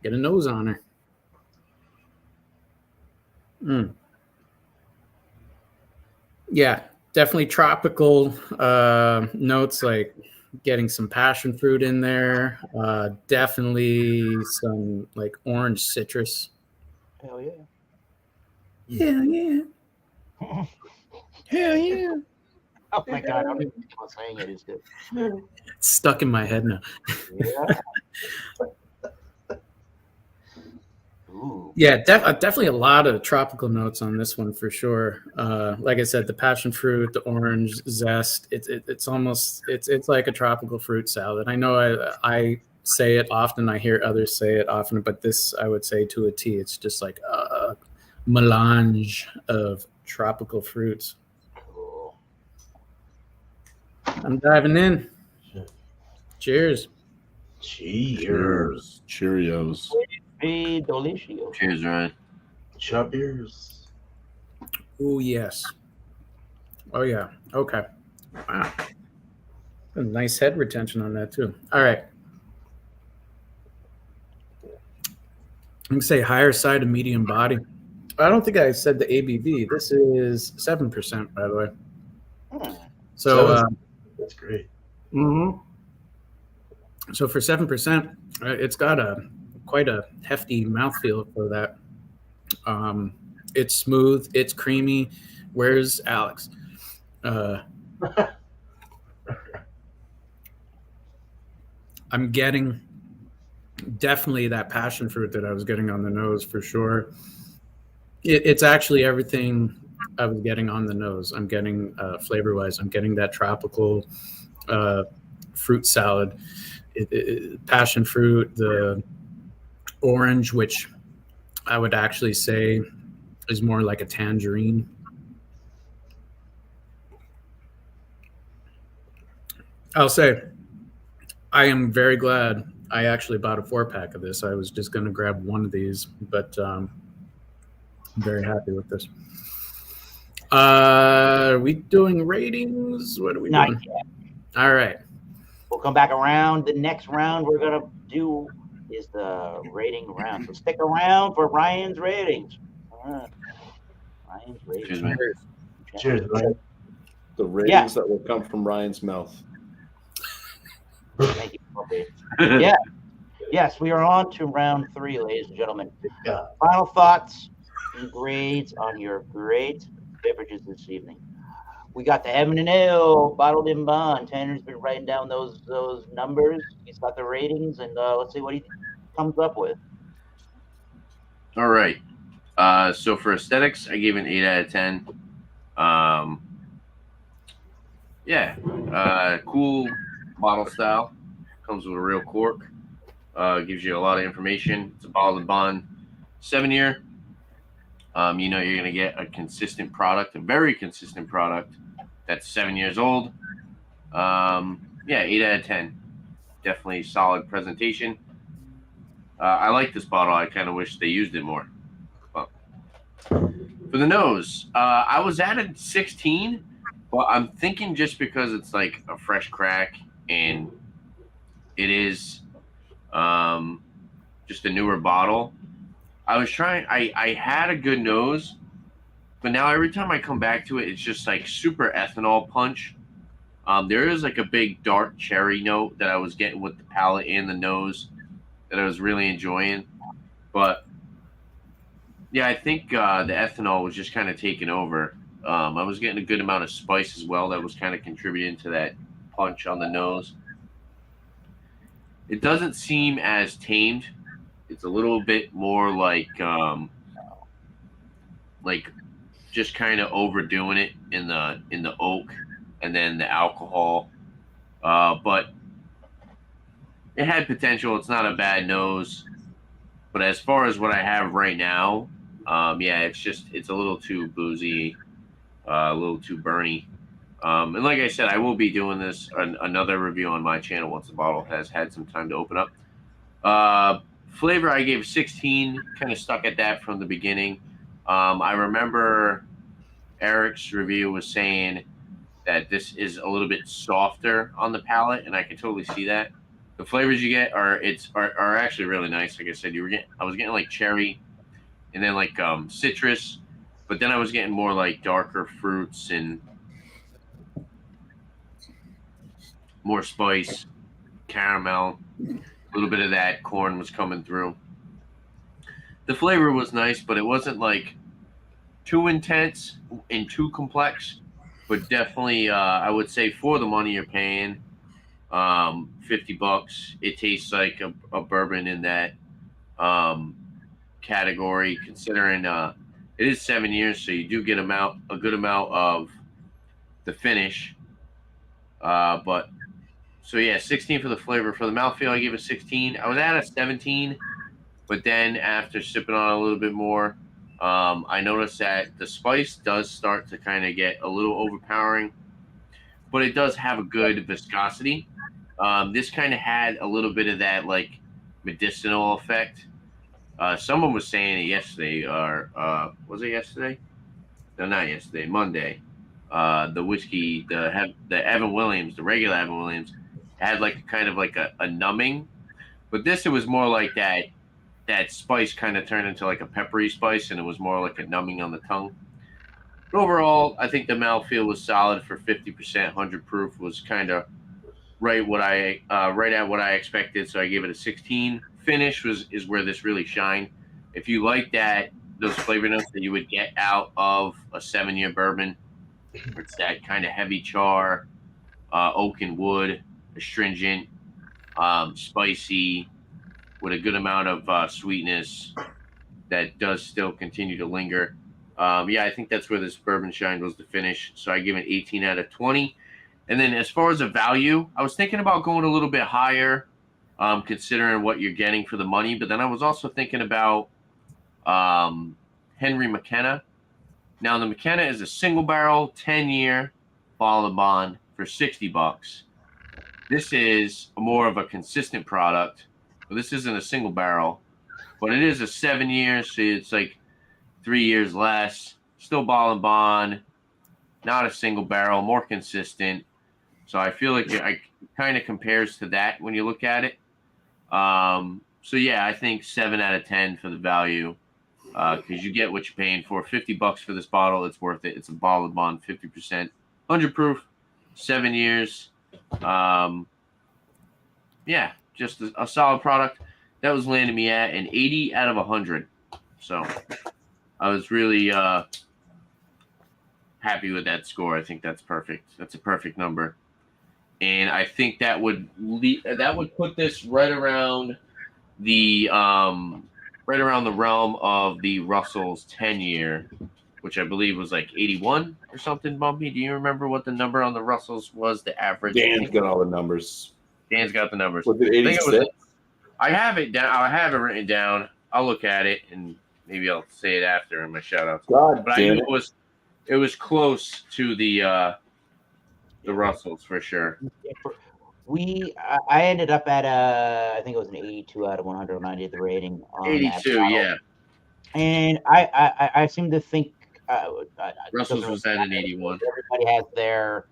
Get a nose on her. Yeah, definitely tropical notes, like getting some passion fruit in there. Definitely some like orange citrus. Hell yeah. Hell yeah. Hell yeah. Oh my god, I don't even think about saying it is good. It's stuck in my head now. Yeah. Ooh. Yeah, definitely a lot of tropical notes on this one for sure. Like I said, the passion fruit, the orange zest. It's almost it's like a tropical fruit salad. I know I say it often. I hear others say it often, but this I would say to a T. It's just like a melange of tropical fruits. Cool. I'm diving in. Cheers. Cheers. Cheerios. Be delicious. Cheers, Ryan. Cheers. Oh yes. Oh yeah. Okay. Wow. A nice head retention on that too. All right. I'm gonna say higher side of medium body. I don't think I said the ABV. This is 7%, by the way. So That's great. So for 7%, it's got quite a hefty mouthfeel for that. It's smooth. It's creamy. Where's Alex? I'm getting definitely that passion fruit that I was getting on the nose for sure. It's actually everything I was getting on the nose. I'm getting flavor-wise. I'm getting that tropical fruit salad, passion fruit, the orange, which I would actually say is more like a tangerine. I'll say I am very glad I actually bought a 4-pack of this. I was just going to grab one of these, but I'm very happy with this. Are we doing ratings? What are we Not doing? yet. All right. We'll come back around. The next round we're gonna do is the rating round. So stick around for Ryan's ratings. Ryan's ratings. Cheers, man. Cheers, Ryan. The ratings that will come from Ryan's mouth. Thank you. Okay. Yeah. Yes, we are on to round 3, ladies and gentlemen. Yeah. Final thoughts and grades on your great beverages this evening. We got the Heaven and Ale bottled in bond. Tanner's been writing down those numbers. He's got the ratings, and let's see what he comes up with. All right. So for aesthetics, I gave an 8 out of 10. Cool bottle style. Comes with a real cork. Gives you a lot of information. It's a bottled in bond, 7-year. You know you're going to get a consistent product, a very consistent product that's 7 years old. 8 out of 10. Definitely solid presentation. I like this bottle. I kind of wish they used it more. But for the nose, I was at a 16, but I'm thinking just because it's like a fresh crack and it is just a newer bottle. I was trying, I had a good nose, but now every time I come back to it, it's just like super ethanol punch. There is like a big dark cherry note that I was getting with the palate and the nose that I was really enjoying. But yeah, I think the ethanol was just kind of taking over. I was getting a good amount of spice as well that was kind of contributing to that punch on the nose. It doesn't seem as tamed. It's a little bit more like just kind of overdoing it in the oak and then the alcohol. But it had potential. It's not a bad nose. But as far as what I have right now, it's a little too boozy, a little too burny. And like I said, I will be doing this another review on my channel once the bottle has had some time to open up. Flavor, I gave 16. Kind of stuck at that from the beginning. I remember Eric's review was saying that this is a little bit softer on the palate, and I can totally see that. The flavors you get are actually really nice. Like I said, I was getting like cherry, and then like citrus, but then I was getting more like darker fruits and more spice, caramel, a little bit of that corn was coming through. The flavor was nice, but it wasn't like too intense and too complex. But definitely, I would say for the money you're paying, $50, it tastes like a bourbon in that um, category. Considering it is 7 years, so you do get a good amount of the finish. But so yeah, 16 for the flavor. For the mouthfeel, I gave it 16. I was at a 17, but then after sipping on it a little bit more, I noticed that the spice does start to kind of get a little overpowering, but it does have a good viscosity. This kind of had a little bit of that like medicinal effect. Someone was saying it yesterday, or was it yesterday? No, not yesterday. Monday. The whiskey, the Evan Williams, the regular Evan Williams, had like kind of like a numbing, but this it was more like that spice kind of turned into like a peppery spice, and it was more like a numbing on the tongue. But overall, I think the mouthfeel was solid for 50%. 100 proof was kind of right at what I expected. So I gave it a 16. Finish is where this really shined. If you like those flavor notes that you would get out of a 7-year bourbon, it's that kind of heavy char, oak and wood, astringent, spicy, with a good amount of sweetness that does still continue to linger. Yeah, I think that's where this bourbon shined, was the finish. So I give it 18 out of 20. And then as far as a value, I was thinking about going a little bit higher, considering what you're getting for the money. But then I was also thinking about Henry McKenna. Now, the McKenna is a single barrel, 10-year bottle of bond for $60. This is more of a consistent product. Well, this isn't a single barrel, but it is a 7 years, so it's like 3 years less. Still bottle and bond, not a single barrel, more consistent. So I feel like it kind of compares to that when you look at it. So yeah, I think 7 out of 10 for the value, because you get what you're paying for. $50 for this bottle, it's worth it. It's a bottle of bond, 50%, 100 proof, 7 years. Yeah, just a solid product. That was landing me at an 80 out of 100. So I was really happy with that score. I think that's perfect. That's a perfect number. And I think that would put this right around the realm of the Russell's 10-year, which I believe was like 81 or something. Bumpy, do you remember what the number on the Russells was? The average. Dan's got all the numbers. Dan's got the numbers. Was it 86? I have it down. I have it written down. I'll look at it and maybe I'll say it after in my shout outs. God but damn I knew it was close to the Russells for sure. I ended up at I think it was an 82 out of 190 the rating. On 82, yeah. And I seem to think Russell's was at an 81. Everybody has their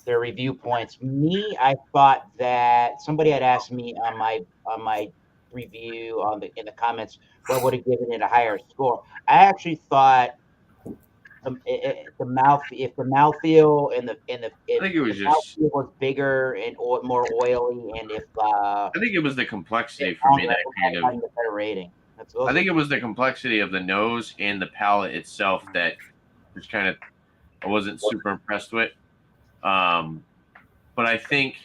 review points. Me, I thought that somebody had asked me on my review in the comments what would have given it a higher score. I actually thought if the mouthfeel and the I think it was mouthfeel was bigger and more oily, and if I think it was the complexity for me that kind of better rating. I think it was the complexity of the nose and the palate itself that just kind of I wasn't super impressed with. But I think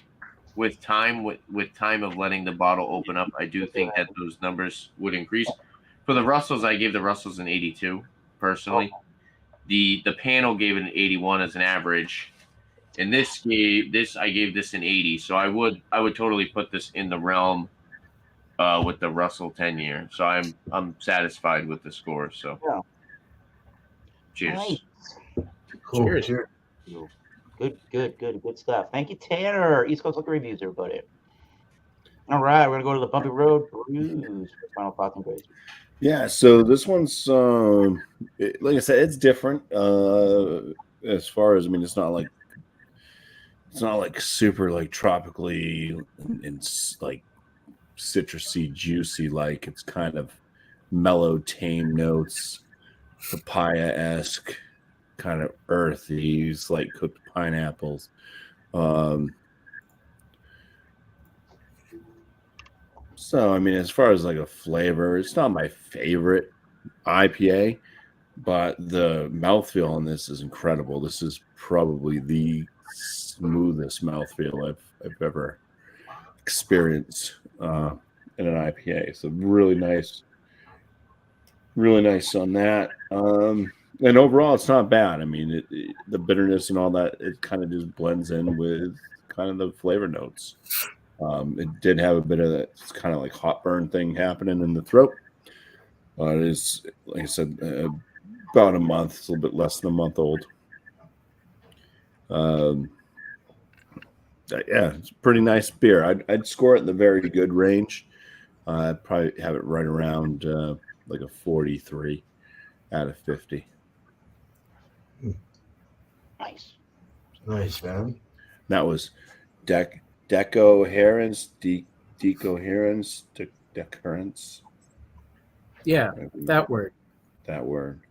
with time of letting the bottle open up, I do think that those numbers would increase. For the Russells, I gave the Russells an 82 personally. The panel gave it an 81 as an average, and I gave this an 80. So I would totally put this in the realm with the Russell 10-year. So I'm satisfied with the score. So cheers. Nice. Cool. Cheers. Good stuff. Thank you, Tanner. East Coast Liquor Reviews, everybody. All right, we're gonna go to the bumpy road reviews for final thoughts and grades. Yeah, so this one's like I said, it's different. As far as it's not like super like tropically and like citrusy, juicy. Like it's kind of mellow, tame notes, papaya-esque, kind of earthy, like cooked pineapples. So as far as like a flavor, it's not my favorite IPA, but the mouthfeel on this is incredible. This is probably the smoothest mouthfeel I've ever experienced in an IPA. So really nice on that. And overall, it's not bad. The bitterness and all that, it kind of just blends in with kind of the flavor notes. It did have a bit of that kind of like hot burn thing happening in the throat. It is, like I said, about a month. It's a little bit less than a month old. Yeah, it's a pretty nice beer. I'd score it in the very good range. I'd probably have it right around like a 43 out of 50. Nice, man. That was decoherence, decurrence. Yeah, that word. That word.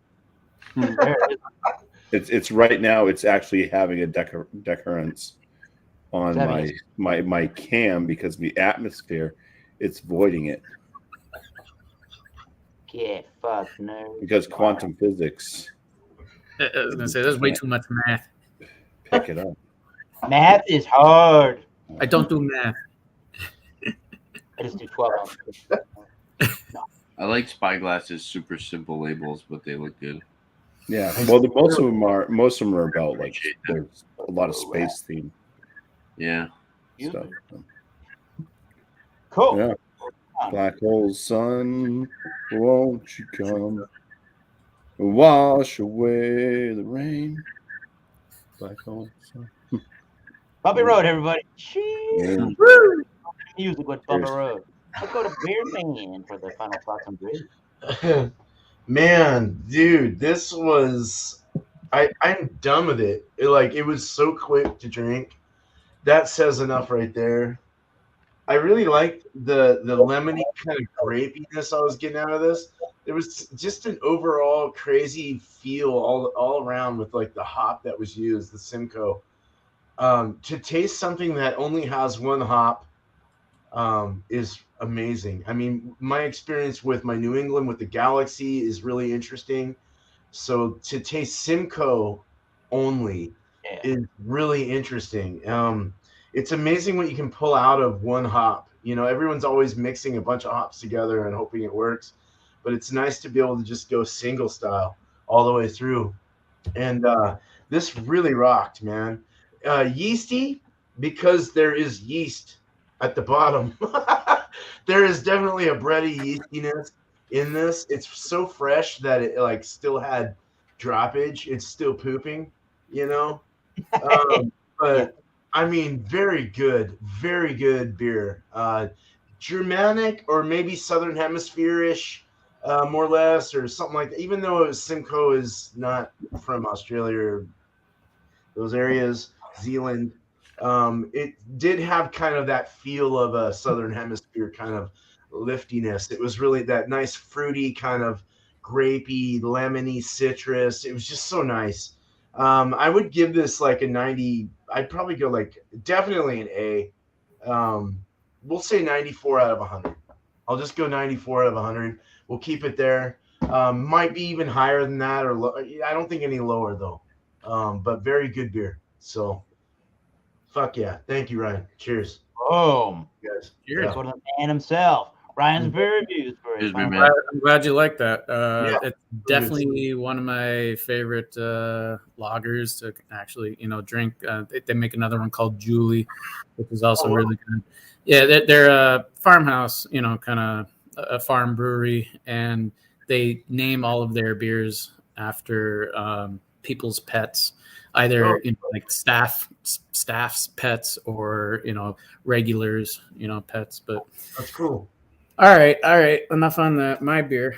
It's right now. It's actually having a decurrence on my cam because the atmosphere, it's voiding it. Yeah, fuck no. Because quantum physics. I was gonna say there's way too much math. Pick it up. Math is hard. I don't do math. I just do 12 ounces. I like Spyglass's super simple labels, but they look good. Yeah, well, most of them are about like there's a lot of space theme. Yeah. Stuff. Cool. Yeah. Black hole sun, won't you come wash away the rain? Black hole sun. Bumpy road, everybody. Cheers. Yeah. Music with Bumpy road. Let's go to Beer Man for the final thoughts and grades. Man, dude, this was I'm done with it. It was so quick to drink. That says enough right there. I really liked the lemony kind of grapiness I was getting out of this. There was just an overall crazy feel all around with like the hop that was used, the Simcoe. To taste something that only has one hop is amazing. My experience with my New England with the Galaxy is really interesting. So to taste Simcoe only is really interesting. It's amazing what you can pull out of one hop. Everyone's always mixing a bunch of hops together and hoping it works, but it's nice to be able to just go single style all the way through. And this really rocked, man. Yeasty, because there is yeast at the bottom. There is definitely a bready yeastiness in this. It's so fresh that it like still had droppage. It's still pooping, but very good beer. Germanic or maybe Southern Hemisphere-ish, more or less, or something like that. Even though Simcoe is not from Australia or those areas, Zealand, it did have kind of that feel of a Southern Hemisphere kind of liftiness. It was really that nice fruity kind of grapey, lemony citrus. It was just so nice. I would give this like a 90. I'd probably go like definitely an A. We'll say 94 out of 100. I'll just go 94 out of 100. We'll keep it there. Might be even higher than that, or I don't think any lower though. But very good beer. So, fuck yeah. Thank you, Ryan. Cheers. Boom. Guys. Cheers. Go to the man himself. Ryan's beer reviews for his Cheers, final I'm glad you like that. Yeah. It's definitely one of my favorite lagers to actually, drink. They make another one called Julie, which is also really good. Yeah, they're a farmhouse, kind of a farm brewery, and they name all of their beers after people's pets. either like staff's pets or regulars pets. But That's cool. all right, enough on my beer.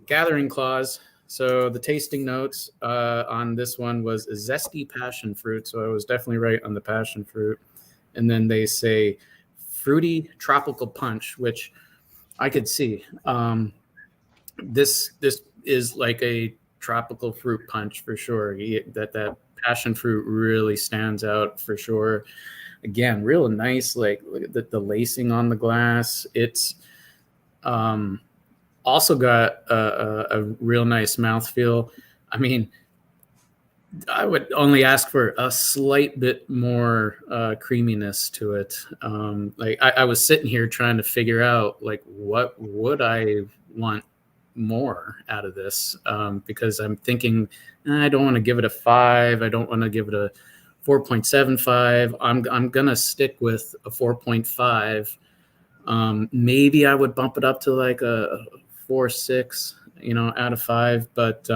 Gathering Clause. So the tasting notes on this one was a zesty passion fruit, so I was definitely right on the passion fruit. And then they say fruity tropical punch, which I could see. This is like a tropical fruit punch for sure. That passion fruit really stands out for sure. Again, real nice, like look at the lacing on the glass. It's also got a real nice mouthfeel. I mean, I would only ask for a slight bit more creaminess to it. Like I was sitting here trying to figure out like what would I want more out of this, because I'm thinking I don't want to give it a 5. I don't want to give it a 4.75. I'm gonna stick with a 4.5. Maybe I would bump it up to like a 4.6, out of 5. But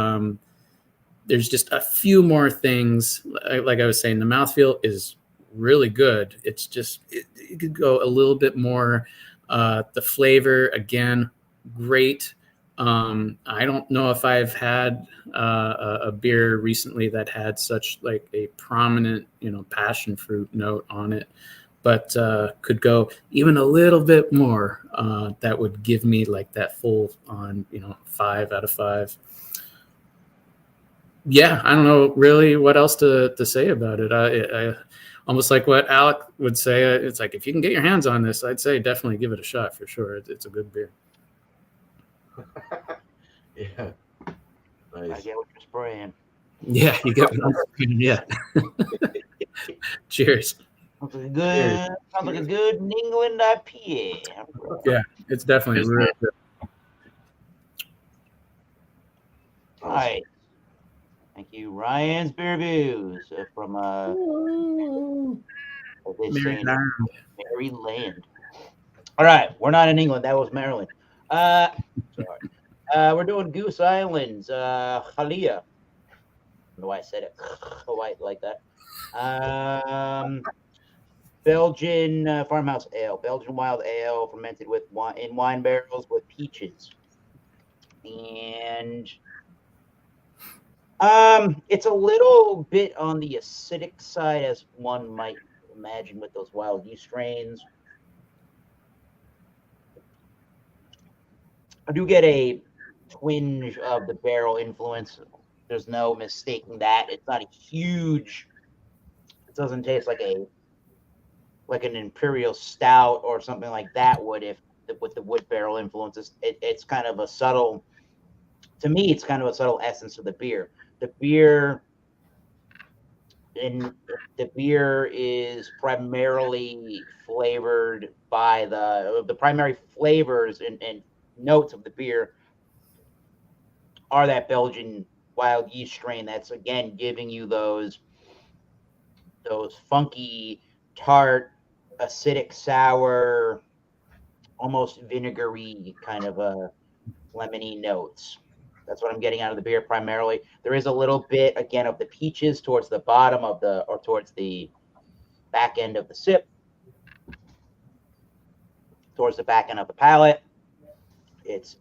there's just a few more things. Like I was saying, the mouthfeel is really good. It's just it could go a little bit more. The flavor, again, great. I don't know if I've had a beer recently that had such like a prominent, passion fruit note on it, but could go even a little bit more. That would give me like that full on, 5 out of 5. Yeah, I don't know really what else to say about it. I almost like what Alec would say. It's like if you can get your hands on this, I'd say definitely give it a shot for sure. It's a good beer. Yeah. I Nice. get what you're spraying. Yeah, you get what I'm saying. Yeah. Cheers. Sounds like a good New England IPA. Yeah, it's definitely really good. All right. Thank you, Ryan's Beer Reviews from what they say in Maryland. All right, we're not in England. That was Maryland. Sorry. We're doing Goose Islands, Halia. I don't know why I said it like that. Belgian farmhouse ale, Belgian wild ale, fermented with in wine barrels with peaches, and it's a little bit on the acidic side, as one might imagine with those wild yeast strains. I do get a twinge of the barrel influence. There's no mistaking that. It's not a huge. It doesn't taste like an imperial stout or something like that would with the wood barrel influences. It's kind of a subtle. To me, it's kind of a subtle essence of the beer. The beer is primarily flavored by the primary flavors and notes of the beer are that Belgian wild yeast strain that's again giving you those funky, tart, acidic, sour, almost vinegary kind of lemony notes. That's what I'm getting out of the beer primarily. There is a little bit again of the peaches towards the bottom or towards the back end of the sip, towards the back end of the palate. It's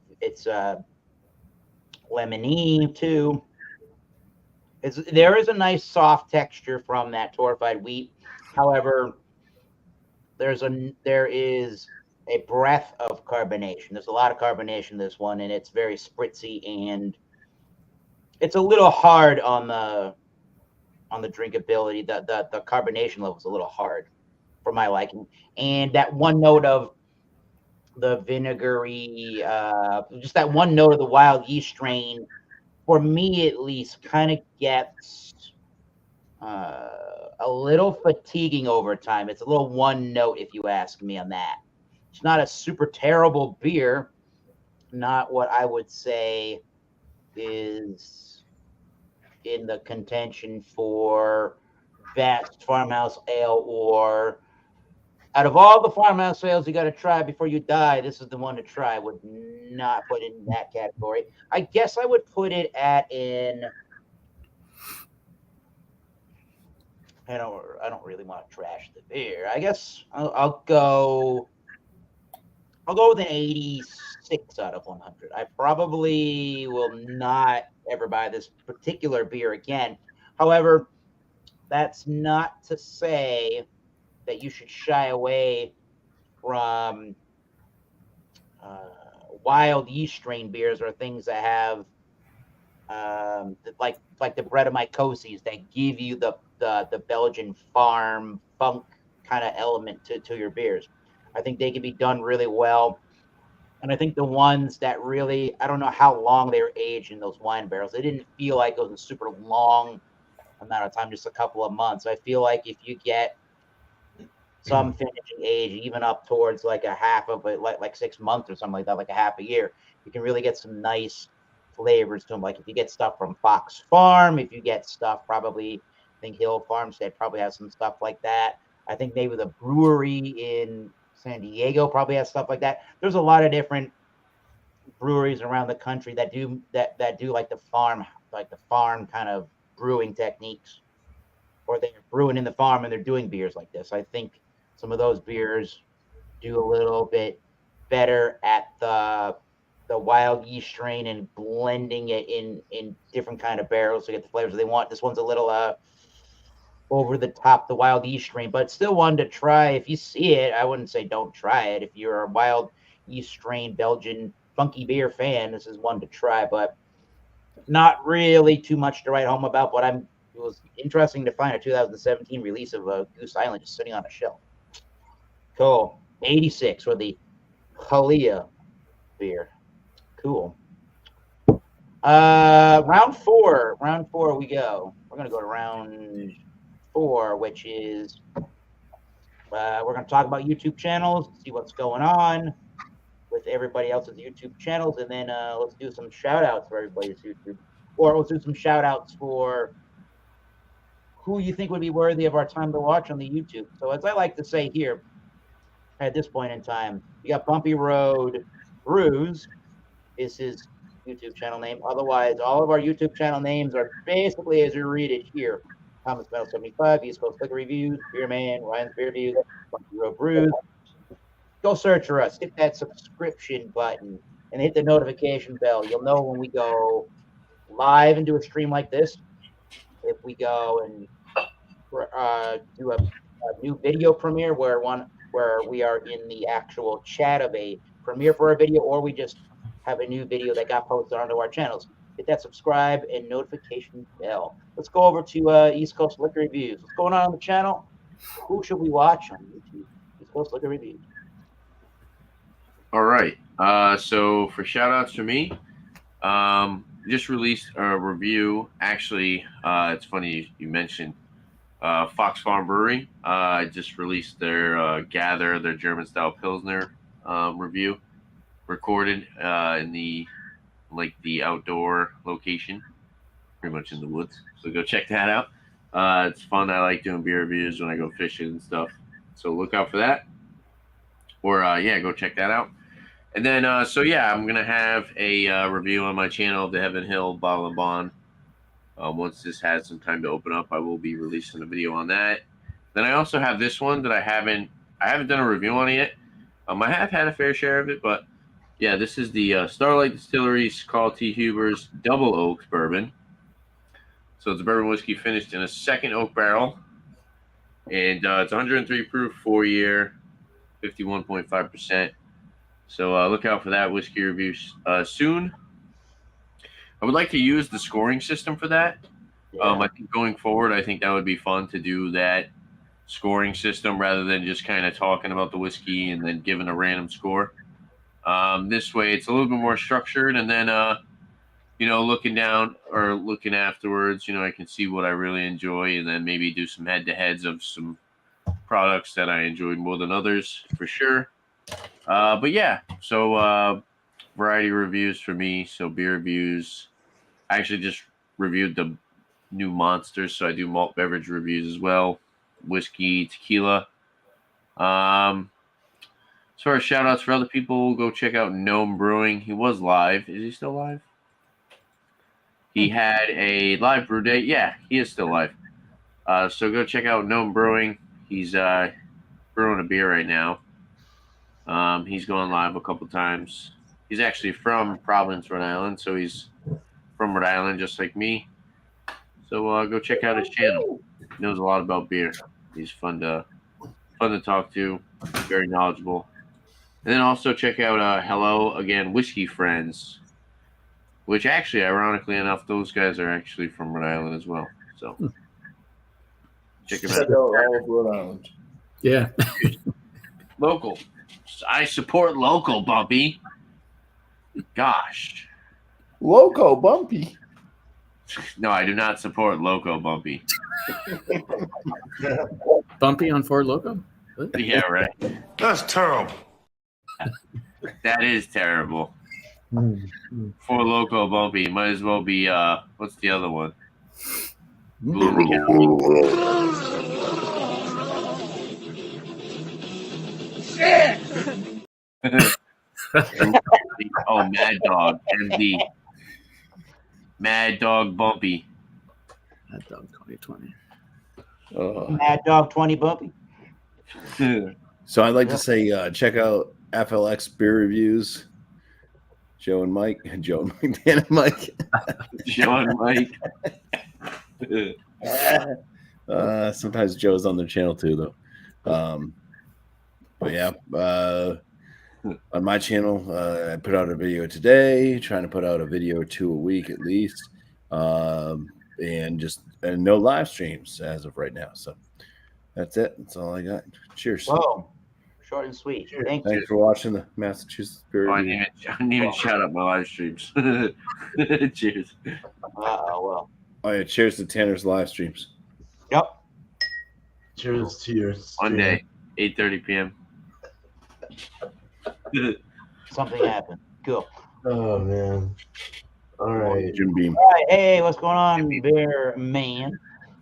lemony too. There is a nice soft texture from that torrefied wheat. However, there is a breath of carbonation. There's a lot of carbonation in this one, and it's very spritzy, and it's a little hard on the drinkability. The carbonation level is a little hard for my liking, and that one note of the vinegary, just that one note of the wild yeast strain, for me at least, kind of gets a little fatiguing over time. It's a little one note, if you ask me on that. It's not a super terrible beer. Not what I would say is in the contention for best farmhouse ale, or out of all the farmhouse ales you got to try before you die, this is the one to try. I would not put it in that category. I guess I would put it at I don't really want to trash the beer. I guess I'll go with an 86 out of 100. I probably will not ever buy this particular beer again. However, that's not to say that you should shy away from wild yeast strain beers or things that have like the bread of mycoses that give you the Belgian farm funk kind of element to your beers. I think they can be done really well. And I think the ones that really, I don't know how long they were aged in those wine barrels. They didn't feel like it was a super long amount of time, just a couple of months. I feel like if you get some finishing age, even up towards like a half of it, like 6 months or something like that, like a half a year, you can really get some nice flavors to them. Like if you get stuff from Fox Farm, if you get stuff probably, I think Hill Farmstead probably has some stuff like that. I think maybe the brewery in San Diego probably has stuff like that. There's a lot of different breweries around the country that do like the farm kind of brewing techniques, or they're brewing in the farm and they're doing beers like this. I think some of those beers do a little bit better at the wild yeast strain and blending it in different kind of barrels to get the flavors they want. This one's a little over the top, the wild yeast strain, but still one to try. If you see it, I wouldn't say don't try it. If you're a wild yeast strain Belgian funky beer fan, this is one to try, but not really too much to write home about. But it was interesting to find a 2017 release of Goose Island just sitting on a shelf. Cool. 86 for the Halia beer. Cool. Round four we go. We're gonna go to round 4, which is we're gonna talk about YouTube channels, see what's going on with everybody else's YouTube channels, and then let's do some shout outs for everybody's YouTube, or let's do some shout outs for who you think would be worthy of our time to watch on the YouTube. So as I like to say here, at this point in time, you got Bumpy Road Brews is his YouTube channel name. Otherwise, all of our YouTube channel names are basically as you read it here. Thomas Metal 75, East Coast Liquor Reviews, Beer Man, Ryan's Beer Reviews, Bumpy Road Brews. Go search for us. Hit that subscription button and hit the notification bell. You'll know when we go live and do a stream like this. If we go and do a new video premiere where we are in the actual chat of a premiere for a video, or we just have a new video that got posted onto our channels. Hit that subscribe and notification bell. Let's go over to East Coast Liquor Reviews. What's going on the channel? Who should we watch on YouTube? East Coast Liquor Reviews. All right. So for shout outs for me, just released a review. Actually, it's funny you mentioned Fox Farm Brewery. I just released their Gather, their German style Pilsner review, recorded in the outdoor location, pretty much in the woods. So go check that out. It's fun. I like doing beer reviews when I go fishing and stuff. So look out for that. Or go check that out. And then I'm gonna have a review on my channel of the Heaven Hill Bottle and Bond. Once this has some time to open up, I will be releasing a video on that. Then I also have this one that I haven't done a review on it yet. I have had a fair share of it, but yeah, this is the Starlight Distillery's Carl T. Huber's Double Oak Bourbon. So it's a bourbon whiskey finished in a second oak barrel, and it's 103 proof, 4-year, 51.5%. So look out for that whiskey review soon. I would like to use the scoring system for that. Yeah. I think going forward, I think that would be fun to do that scoring system rather than just kind of talking about the whiskey and then giving a random score. This way, it's a little bit more structured, and then looking down or looking afterwards, I can see what I really enjoy, and then maybe do some head-to-heads of some products that I enjoyed more than others, for sure. So variety reviews for me. So beer reviews. I actually just reviewed the new Monsters, so I do malt beverage reviews as well. Whiskey, tequila. As far as shout outs for other people, go check out Gnome Brewing. He was live. Is he still live? He had a live brew day. Yeah, he is still live. So go check out Gnome Brewing. He's brewing a beer right now. He's going live a couple times. He's actually from Providence, Rhode Island, so he's from Rhode Island just like me. So go check out his channel. He knows a lot about beer. He's fun to talk to, very knowledgeable. And then also check out Hello Again Whiskey Friends, which actually, ironically enough, those guys are actually from Rhode Island as well. So check them out. All of Rhode Island. Yeah. Local. I support local, Bumpy. Gosh. Loco Bumpy. No, I do not support Loco, Bumpy. Bumpy on Ford Loco? What? Yeah, right. That's terrible. That is terrible. For Loco Bumpy, might as well be what's the other one? Blue Oh, Mad Dog, MD. Mad Dog Bumpy. Mad Dog 2020. Mad Dog 20 Bumpy. So I'd like to say, check out FLX Beer Reviews. Joe and Mike, Dan and Mike. Joe and Mike. Sometimes Joe's on their channel too, though. But yeah, on my channel, I put out a video today, trying to put out a video or two a week at least, and no live streams as of right now. So that's it. That's all I got. Cheers. Whoa. Short and sweet. Thank you. Thanks for watching the Massachusetts Beer I Review. didn't even shout out my live streams. Cheers. Well. Oh yeah, cheers to Tanner's live streams. Yep. Cheers to yours. Monday, 8:30 p.m. Something happened. Cool. Oh man. All right. Jim Beam. All right. Hey, what's going on, Bear Man?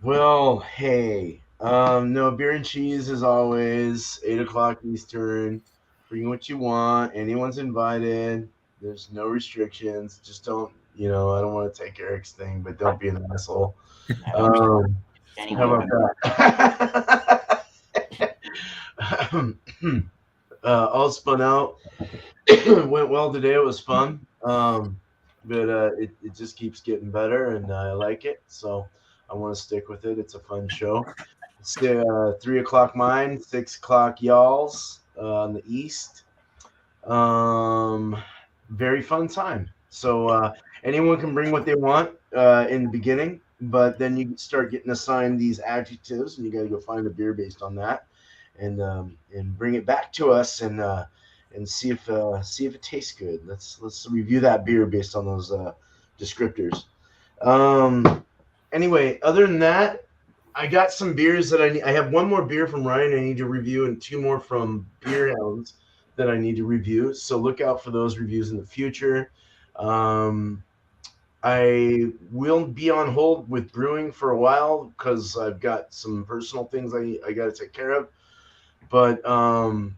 Well, hey. No, beer and cheese as always, 8:00 Eastern. Bring what you want. Anyone's invited. There's no restrictions. Just don't, I don't want to take Eric's thing, but don't be an asshole. How about that? All spun out. Went well today. It was fun. But it just keeps getting better, and I like it. So I want to stick with it. It's a fun show. It's 3:00 mine, 6:00 y'all's on the east. Very fun time. So anyone can bring what they want in the beginning, but then you start getting assigned these adjectives, and you got to go find a beer based on that, and bring it back to us and see if it tastes good. Let's review that beer based on those descriptors. Anyway, other than that, I got some beers that I have one more beer from Ryan I need to review, and two more from Beer Hounds that I need to review. So look out for those reviews in the future. I will be on hold with brewing for a while because I've got some personal things I got to take care of. But other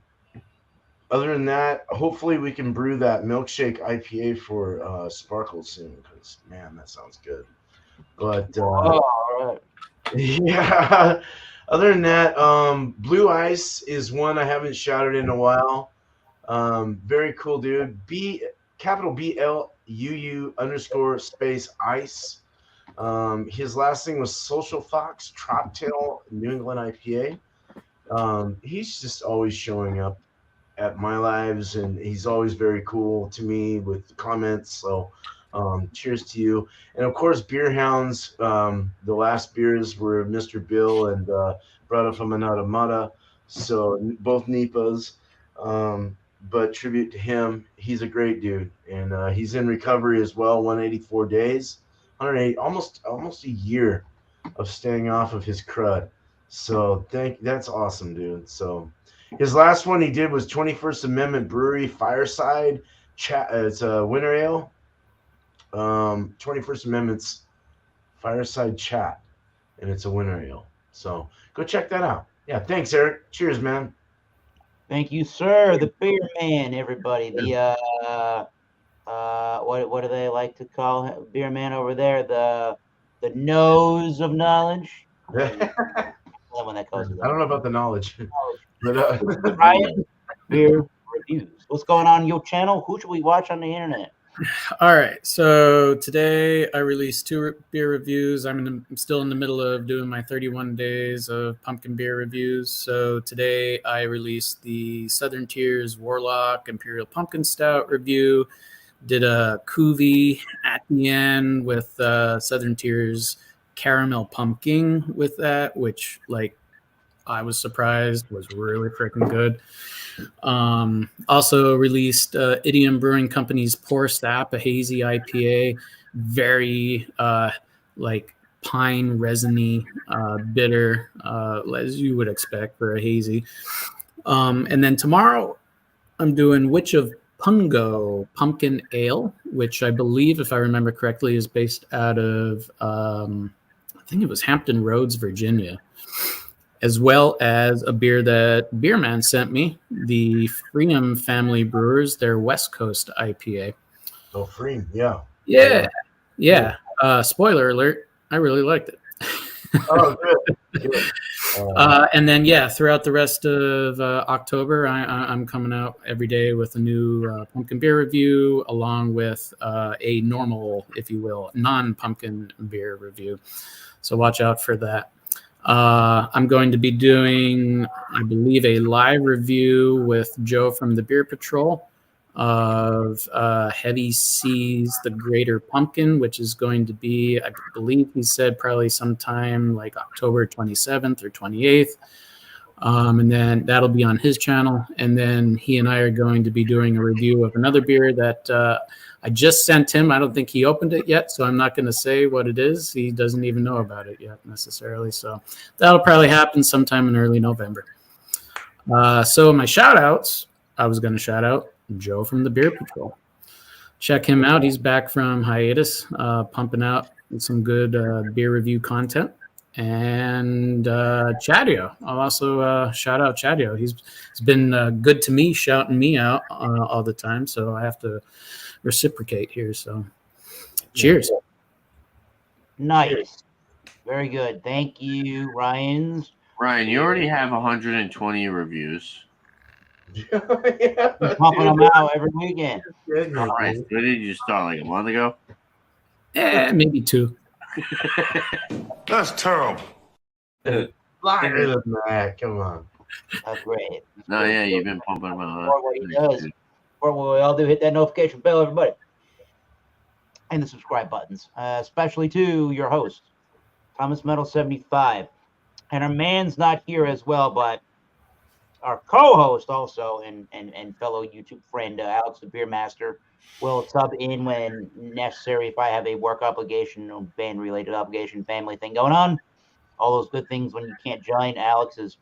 than that, hopefully we can brew that milkshake IPA for Sparkle soon because, man, that sounds good. But all right. yeah, other than that, Blue Ice is one I haven't shouted in a while. Very cool dude. BLUU_space ice. His last thing was Social Fox Troptail New England IPA. He's just always showing up at my lives, and he's always very cool to me with comments. So cheers to you. And of course, Beer Hounds, the last beers were Mr. Bill and Brother from Another Mata. So both Nipas. But tribute to him. He's a great dude. And he's in recovery as well, 184 days. 108, almost a year of staying off of his crud. So that's awesome, dude. So his last one he did was 21st Amendment Brewery Fireside Chat. It's a winter ale. 21st Amendment's Fireside Chat, and it's a winter ale. So go check that out. Yeah, thanks, Eric. Cheers, man. Thank you, sir. The Beer Man, everybody. The what do they like to call him? Beer Man over there? The nose of knowledge. When that causes I don't know about the knowledge. But, Ryan, beer reviews. What's going on your channel? Who should we watch on the internet? All right. So today I released 2 beer reviews. I'm still in the middle of doing my 31 days of pumpkin beer reviews. So today I released the Southern Tier's Warlock Imperial Pumpkin Stout review. Did a cuvee at the end with Southern Tier's Caramel Pumpkin with that, which I was surprised was really freaking good. Also released Idiom Brewing Company's Pour Sap, a hazy IPA, very pine resiny, bitter, as you would expect for a hazy. And then tomorrow I'm doing Witch of Pungo Pumpkin Ale, which I believe, if I remember correctly, is based out of I think it was Hampton Roads, Virginia, as well as a beer that Beerman sent me, the Freedom Family Brewers, their West Coast IPA. Oh, Freem, yeah. Yeah. Spoiler alert, I really liked it. Oh, good. And then, throughout the rest of October, I'm coming out every day with a new pumpkin beer review, along with a normal, if you will, non-pumpkin beer review. So watch out for that. I'm going to be doing, I believe, a live review with Joe from the Beer Patrol of Heavy Seas, the Greater Pumpkin, which is going to be, I believe he said, probably sometime like October 27th or 28th. And then that'll be on his channel. And then he and I are going to be doing a review of another beer that I just sent him. I don't think he opened it yet, so I'm not going to say what it is. He doesn't even know about it yet necessarily. So that'll probably happen sometime in early November. So my shout outs, I was going to shout out Joe from the Beer Patrol. Check him out. He's back from hiatus, pumping out some good beer review content. And Chadio. I'll also shout out Chadio. He's been good to me, shouting me out all the time. So I have to reciprocate here. So cheers. Nice. Very good. Thank you, Ryan, you already have 120 reviews. You're pumping them out every weekend. All right. When did you start? Like a month ago? Maybe 2. That's terrible. Liar than that. Come on. That's great. No, yeah, you've been pumping them out. For what he does. For what we all do, hit that notification bell, everybody. And the subscribe buttons, especially to your host, Thomas Metal 75. And our man's not here as well, but our co-host also and fellow YouTube friend, Alex the Beer Master, will sub in when necessary if I have a work obligation or band-related obligation, family thing going on. All those good things when you can't join. Alex is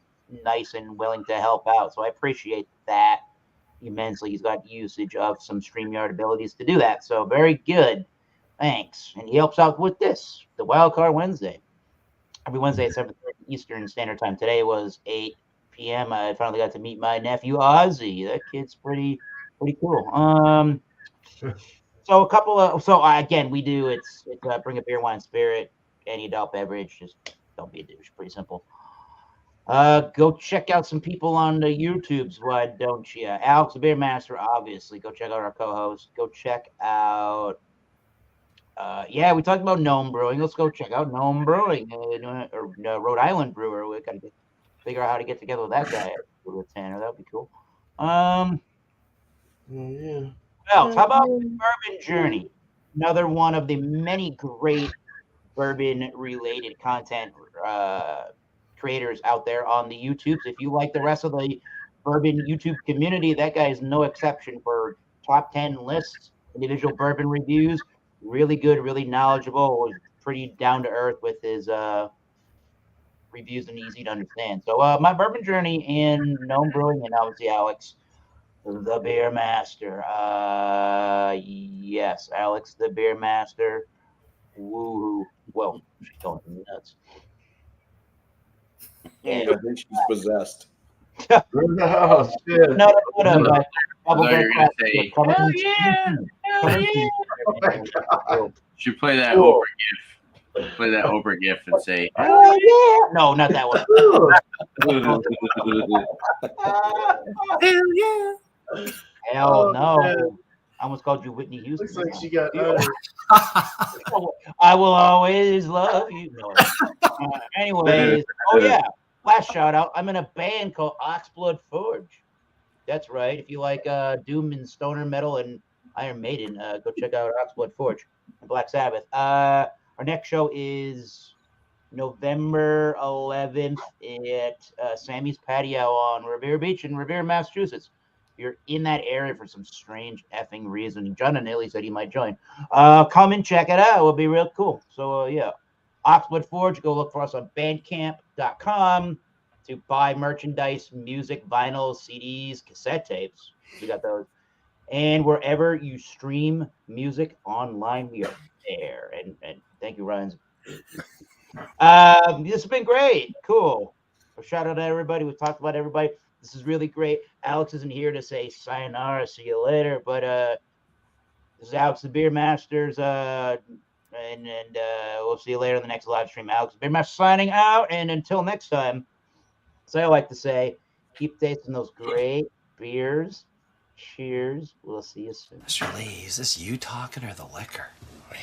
nice and willing to help out, so I appreciate that immensely. He's got usage of some StreamYard abilities to do that, so very good. Thanks. And he helps out with this, the Wildcard Wednesday. Every Wednesday at 7:30 Eastern Standard Time. Today was 8 p.m. I finally got to meet my nephew Ozzy. That kid's pretty cool. So a couple of again we do it's bring a beer, wine, spirit, any adult beverage. Just don't be a douche. Pretty simple. Go check out some people on the YouTubes. Why don't you? Alex the Beer Master, obviously. Go check out our co-host. Go check out. We talked about Gnome Brewing. Let's go check out Gnome Brewing, or Rhode Island Brewer. We gotta figure out how to get together with that guy with Tanner. That would be cool. Yeah. Well, how about Bourbon Journey? Another one of the many great bourbon-related content creators out there on the YouTubes. If you like the rest of the bourbon YouTube community, that guy is no exception for top 10 lists, individual bourbon reviews. Really good, really knowledgeable, pretty down to earth with his reviews and easy to understand. So my Bourbon Journey in Gnome Brewing, and obviously Alex the Beer Master. Yes, Alex the Beer Master. Woo! Well, she's going nuts. I think she's possessed. Oh, shit. No. Hell yeah! Oh Should play that Oprah gif. play that Oprah gift and say, Oh yeah. No, not that one. Hell yeah. Hell Oh, no. man. I almost called you Whitney Houston. Looks like she got I will always love you. No. Anyways, oh yeah. Last shout out. I'm in a band called Oxblood Forge. That's right. If you like doom and stoner metal and Iron Maiden, go check out Oxblood Forge and Black Sabbath. Our next show is November 11th at Sammy's Patio on Revere Beach in Revere, Massachusetts. If you're in that area for some strange effing reason, John and Illy said he might join. Come and check it out. It'll be real cool. So, yeah. Oxford Forge, go look for us on bandcamp.com to buy merchandise, music, vinyl, CDs, cassette tapes. We got those. And wherever you stream music online, we are there. And thank you, Ryan. This has been great. Cool. So shout out to everybody. We talked about everybody. This is really great. Alex isn't here to say sayonara, see you later. But this is Alex the Beer Masters. And we'll see you later in the next live stream. Alex the Beer Master signing out. And until next time, as I like to say, keep tasting those great beers. Cheers. We'll see you soon. Mr. Lee, is this you talking or the liquor? Man,